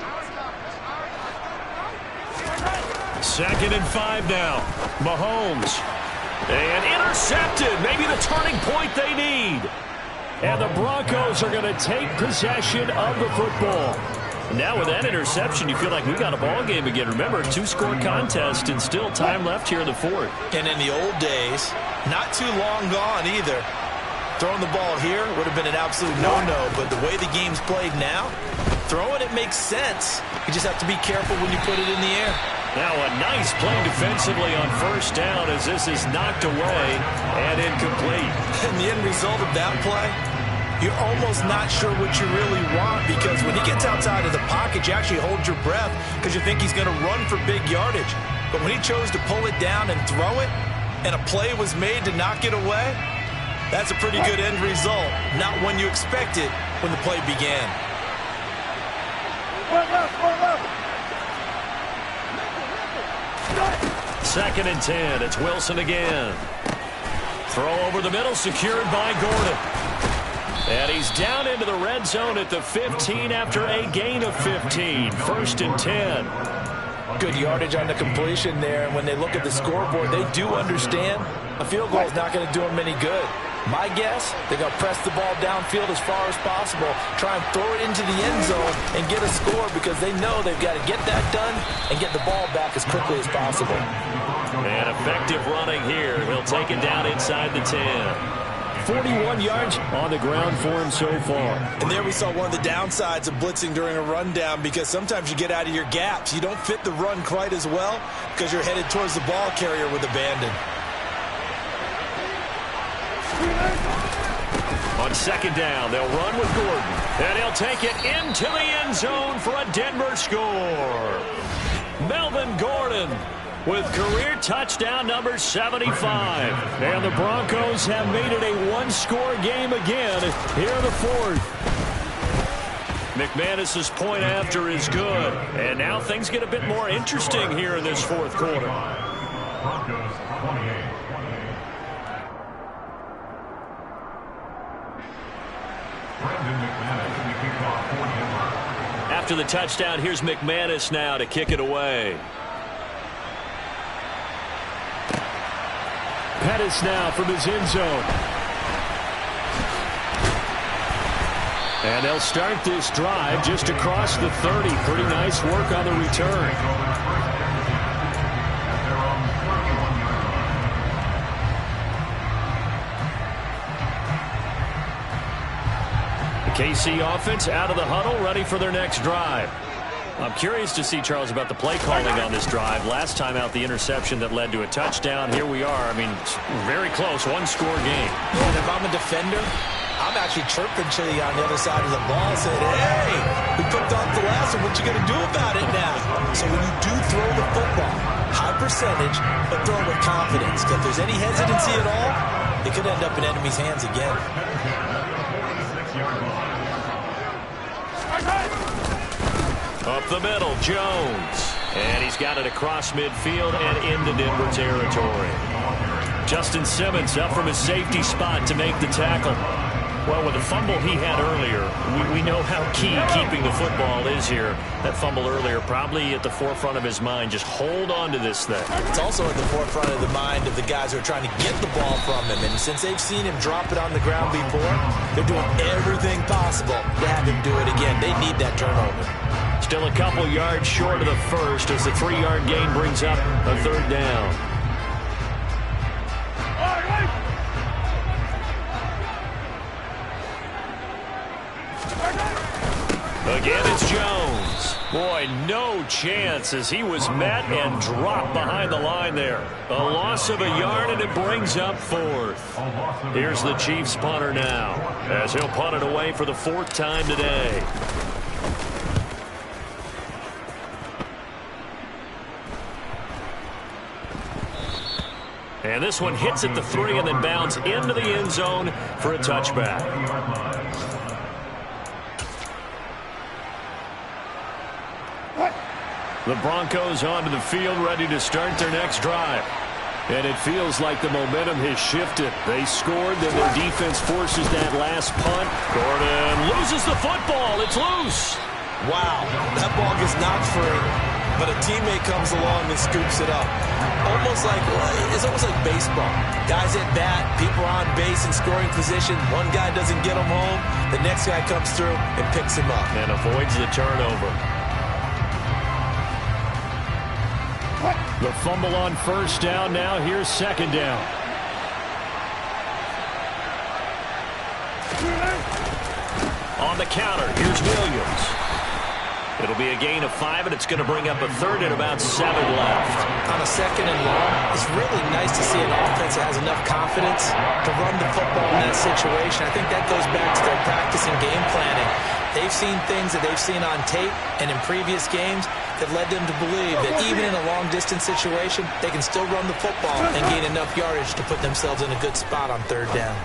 2nd and 5 now. Mahomes. And intercepted. Maybe the turning point they need. And the Broncos are going to take possession of the football. Now with that interception, you feel like we got a ball game again. Remember, a 2-score contest and still time left here in the 4th. And in the old days, not too long gone either. Throwing the ball here would have been an absolute no-no, but the way the game's played now, throwing it makes sense. You just have to be careful when you put it in the air. Now a nice play defensively on first down as this is knocked away and incomplete. And the end result of that play, you're almost not sure what you really want because when he gets outside of the pocket, you actually hold your breath because you think he's going to run for big yardage. But when he chose to pull it down and throw it, and a play was made to knock it away, that's a pretty good end result. Not when you expected when the play began. 2nd and 10. It's Wilson again. Throw over the middle, secured by Gordon. And he's down into the red zone at the 15 after a gain of 15. 1st and 10. Good yardage on the completion there. And when they look at the scoreboard, they do understand a field goal is not going to do them any good. My guess, they're going to press the ball downfield as far as possible, try and throw it into the end zone and get a score because they know they've got to get that done and get the ball back as quickly as possible. And effective running here. He'll take it down inside the 10. 41 yards on the ground for him so far. And there we saw one of the downsides of blitzing during a rundown because sometimes you get out of your gaps. You don't fit the run quite as well because you're headed towards the ball carrier with abandon. On 2nd down, they'll run with Gordon. And he'll take it into the end zone for a Denver score. Melvin Gordon with career touchdown number 75. And the Broncos have made it a one-score game again here in the fourth. McManus's point after is good. And now things get a bit more interesting here in this fourth quarter. Broncos 28. After the touchdown, here's McManus now to kick it away. Pettis now from his end zone. And they'll start this drive just across the 30. Pretty nice work on the return. KC offense out of the huddle, ready for their next drive. I'm curious to see, Charles, about the play calling on this drive. Last time out, the interception that led to a touchdown. Here we are. I mean, very close, one-score game. And if I'm a defender, I'm actually chirping to you on the other side of the ball, saying, hey, we picked off the last one. What you going to do about it now? So when you do throw the football, high percentage, but throw it with confidence. Because if there's any hesitancy at all, it could end up in enemy's hands again. Up the middle, Jones. And he's got it across midfield and into Denver territory. Justin Simmons up from his safety spot to make the tackle. Well, with the fumble he had earlier, we know how key keeping the football is here. That fumble earlier probably at the forefront of his mind. Just hold on to this thing. It's also at the forefront of the mind of the guys who are trying to get the ball from him. And since they've seen him drop it on the ground before, they're doing everything possible to have him do it again. They need that turnover. Still a couple yards short of the first as the 3-yard gain brings up a third down. Again, it's Jones. Boy, no chance as he was met and dropped behind the line there. A loss of a yard, and it brings up fourth. Here's the Chiefs punter now as he'll punt it away for the fourth time today. And this one hits at the 3 and then bounds into the end zone for a touchback. The Broncos onto the field, ready to start their next drive. And it feels like the momentum has shifted. They scored, then their defense forces that last punt. Gordon loses the football. It's loose. Wow, that ball gets knocked free, but a teammate comes along and scoops it up. It's almost like baseball. Guys at bat, people are on base in scoring position. One guy doesn't get him home. The next guy comes through and picks him up. And avoids the turnover. The fumble on first down. Now here's second down. On the counter, here's Williams. It'll be a gain of 5, and it's going to bring up a third and about 7 left. On a second and long, it's really nice to see an offense that has enough confidence to run the football in that situation. I think that goes back to their practice and game planning. They've seen things that they've seen on tape and in previous games that led them to believe that even in a long-distance situation, they can still run the football and gain enough yardage to put themselves in a good spot on third down.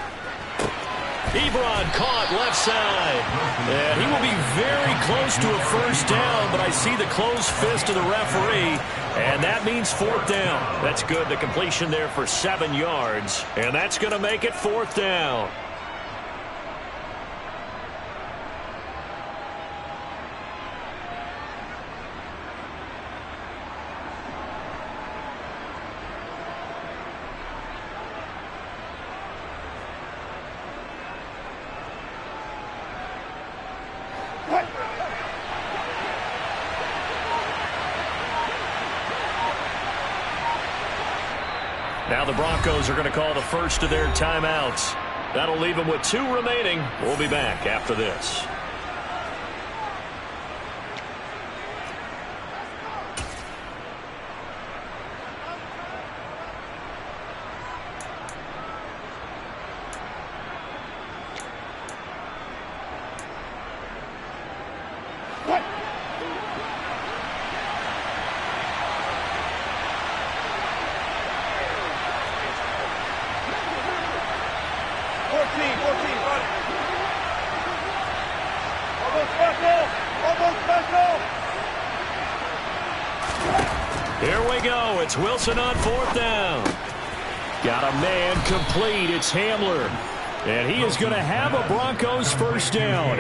Ebron caught left side. And he will be very close to a first down, but I see the closed fist of the referee, and that means fourth down. That's good. The completion there for 7 yards, and that's going to make it fourth down. Now the Broncos are going to call the first of their timeouts. That'll leave them with 2 remaining. We'll be back after this. Here we go. It's Wilson on 4th down. Got a man complete. It's Hamler. And he is going to have a Broncos first down.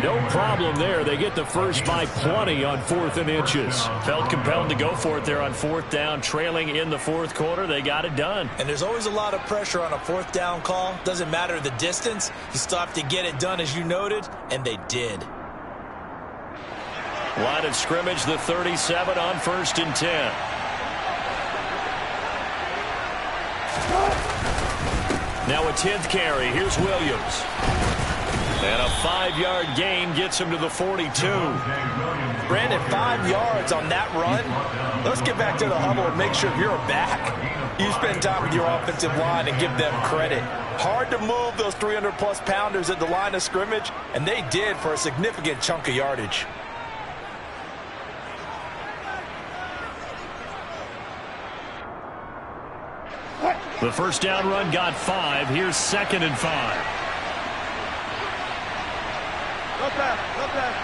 No problem there. They get the first by plenty on 4th and inches. Felt compelled to go for it there on 4th down, trailing in the 4th quarter. They got it done. And there's always a lot of pressure on a 4th down call. Doesn't matter the distance. You still have to get it done, as you noted, and they did. Line of scrimmage, the 37 on 1st and 10. Now a 10th carry. Here's Williams. And a 5-yard gain gets him to the 42. Brandon, 5 yards on that run. Let's get back to the huddle and make sure you're back. You spend time with your offensive line and give them credit. Hard to move those 300-plus pounders at the line of scrimmage, and they did for a significant chunk of yardage. The first down run got 5. Here's 2nd and 5. Go back, go back.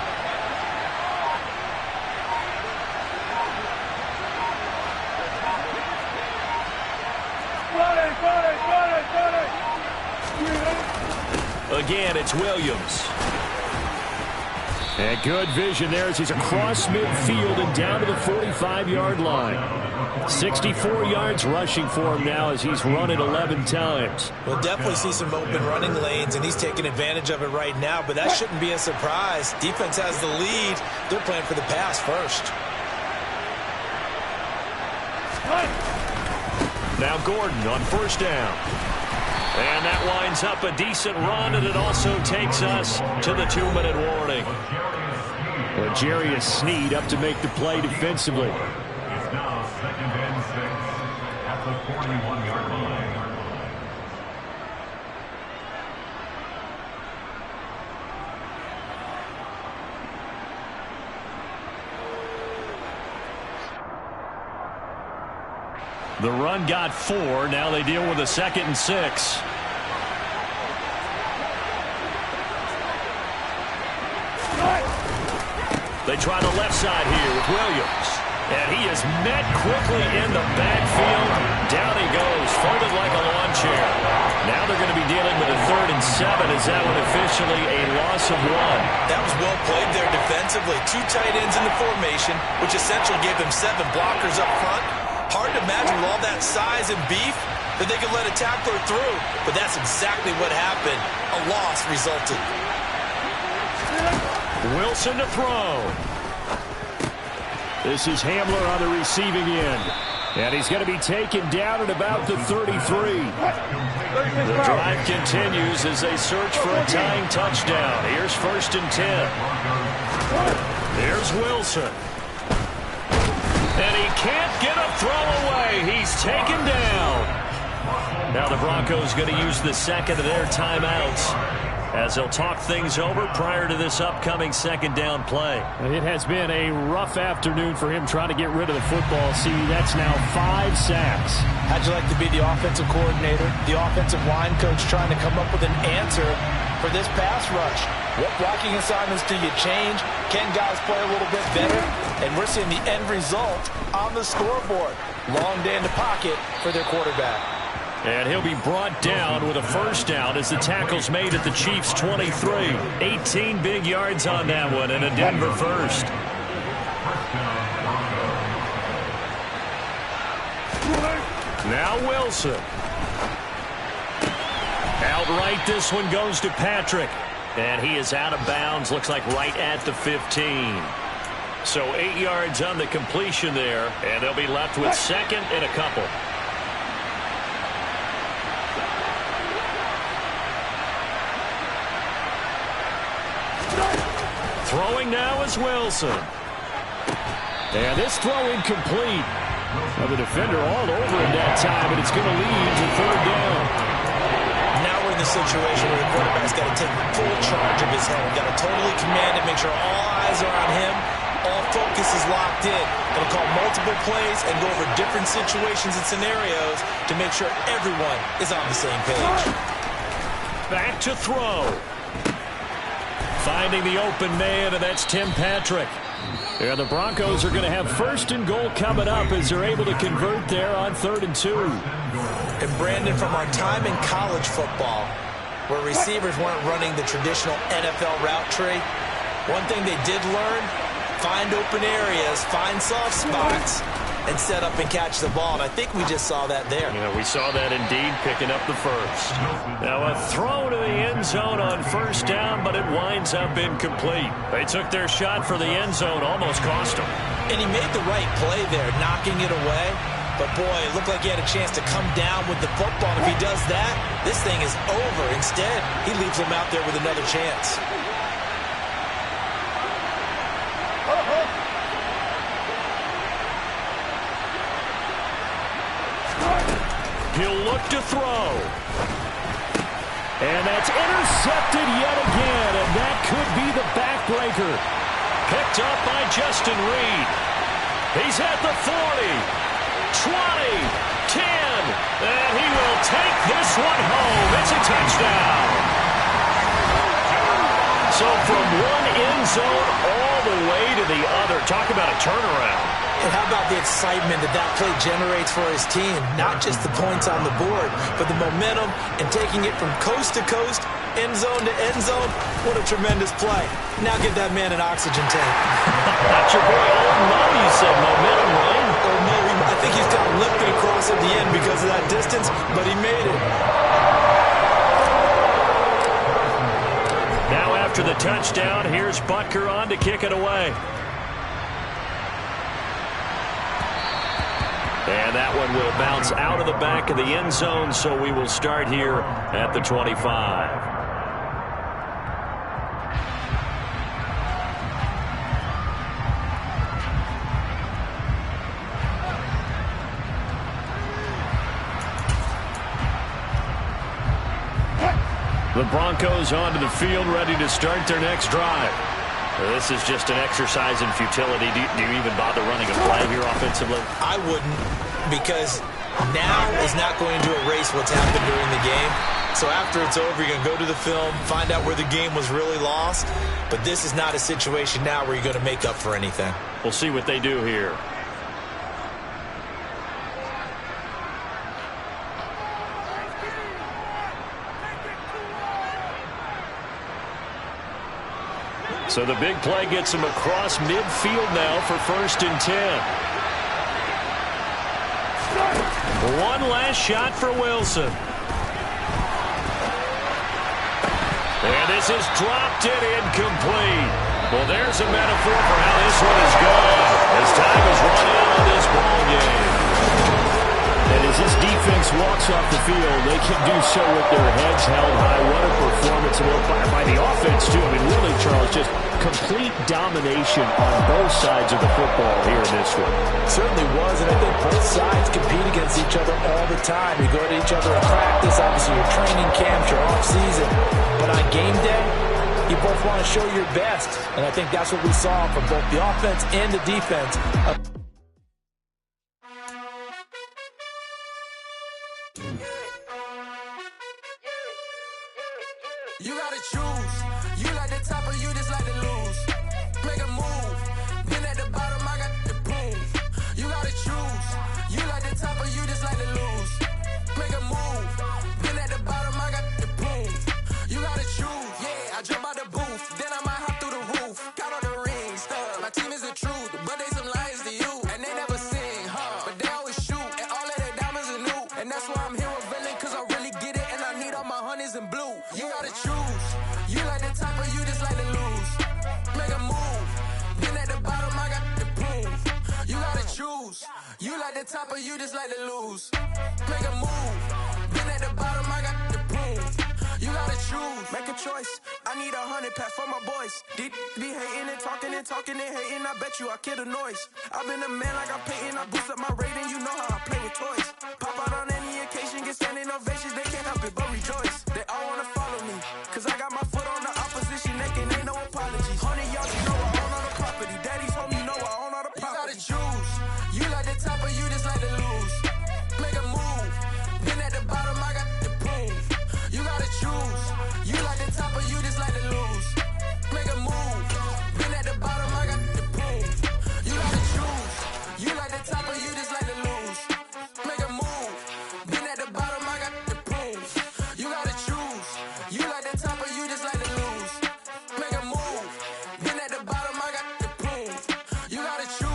Again, it's Williams. And good vision there as he's across midfield and down to the 45-yard line. 64 yards rushing for him now as he's run it 11 times. We'll definitely see some open running lanes, and he's taking advantage of it right now, but that shouldn't be a surprise. Defense has the lead. They're playing for the pass first. Now Gordon on first down. And that winds up a decent run, and it also takes us to the 2-minute warning. Well, Jarius Sneed up to make the play defensively. It's now 2nd and 6 at the 41-yard line. The run got 4. Now they deal with a 2nd and 6. They try the left side here with Williams. And he is met quickly in the backfield. Down he goes, folded like a lawn chair. Now they're going to be dealing with a 3rd and 7. Is that one officially a loss of 1? That was well played there defensively. 2 tight ends in the formation, which essentially gave them 7 blockers up front. Hard to imagine with all that size and beef that they could let a tackler through. But that's exactly what happened. A loss resulted. Wilson to throw. This is Hamler on the receiving end. And he's going to be taken down at about the 33. The drive continues as they search for a tying touchdown. Here's 1st and 10. There's Wilson. And he can't get a throw away. He's taken down. Now the Broncos going to use the 2nd of their timeouts as they'll talk things over prior to this upcoming 2nd down play. It has been a rough afternoon for him trying to get rid of the football. See, that's now 5 sacks. How'd you like to be the offensive coordinator, the offensive line coach trying to come up with an answer for this pass rush? What blocking assignments do you change? Can guys play a little bit better? And we're seeing the end result on the scoreboard. Long day in the pocket for their quarterback. And he'll be brought down with a first down as the tackle's made at the Chiefs' 23. 18 big yards on that one and a Denver first. Now Wilson. Outright, this one goes to Patrick. And he is out of bounds, looks like right at the 15. So 8 yards on the completion there, and they'll be left with 2nd and a couple. Throwing now is Wilson. And this throw incomplete. Well, the defender all over him that time, and it's going to lead to 3rd down. Now we're in the situation where the quarterback's got to take full charge of his head. Got to totally command it, make sure all eyes are on him. All focus is locked in. Going to call multiple plays and go over different situations and scenarios to make sure everyone is on the same page. Back to throw. Finding the open man, and that's Tim Patrick. Yeah, the Broncos are going to have 1st and goal coming up as they're able to convert there on 3rd and 2. And Brandon, from our time in college football, where receivers weren't running the traditional NFL route tree, one thing they did learn, find open areas, find soft spots, and set up and catch the ball. And I think we just saw that there. We saw that indeed, picking up the first. Now a throw to the end zone on 1st down, but it winds up incomplete. They took their shot for the end zone, almost cost them. And he made the right play there, knocking it away. But, boy, it looked like he had a chance to come down with the football. And if he does that, this thing is over. Instead, he leaves him out there with another chance. He'll look to throw. And that's intercepted yet again, and that could be the backbreaker. Picked up by Justin Reed. He's at the 40, 20, 10, and he will take this one home. It's a touchdown. So from one end zone all the way to the other. Talk about a turnaround. And how about the excitement that play generates for his team? Not just the points on the board, but the momentum and taking it from coast to coast, end zone to end zone. What a tremendous play. Now give that man an oxygen tank. That's your boy Old Mo, you said momentum, right? Old Mo, I think he's got lifted across at the end because of that distance, but he made it. Now after the touchdown, here's Butker on to kick it away. And that one will bounce out of the back of the end zone, so we will start here at the 25. The Broncos onto the field, ready to start their next drive. This is just an exercise in futility. Do you even bother running a play here offensively? I wouldn't, because now is not going to erase what's happened during the game. So after it's over, you're going to go to the film, find out where the game was really lost. But this is not a situation now where you're going to make up for anything. We'll see what they do here. So the big play gets him across midfield now for 1st and 10. One last shot for Wilson. And this is dropped and incomplete. Well, there's a metaphor for how this one is gone as time is running out on this ball game. And as this defense walks off the field, they can do so with their heads held high. What a performance by the offense, too. I mean, really, Charles, just complete domination on both sides of the football here in this one. Certainly was, and I think both sides compete against each other all the time. You go to each other in practice, obviously your training camps, your off-season. But on game day, you both want to show your best. And I think that's what we saw from both the offense and the defense. You gotta choose. You like the top or you just like to lose. Make a move. Been at the bottom, I got the proof. You gotta choose. You like the top or you just like to lose. Make a move. Been at the bottom, I got the proof. You gotta choose. Yeah, I jump out the booth. Then I might hop through the roof. Count on the rings. Stuff. My team is the truth, but they some liars to you. And they never sing, but they always shoot. And all of their diamonds are new. And that's why I'm here with Villain, cause I really get it. And I need all my honeys in blue. You gotta choose. You like the top or you just like to lose. Make a move. Been at the bottom, I got the proof. You gotta choose. You like the top or you just like to lose. Make a move. Been at the bottom, I got the proof. You gotta choose. Make a choice. I need 100 pack for my boys. Be hating and talking and hating. I bet you I kill the noise. I've been a man like I'm Peyton. I boost up my rating. You know how I play with toys. Pop out on any occasion, get standing ovations. They can't help it but rejoice. They all wanna follow me.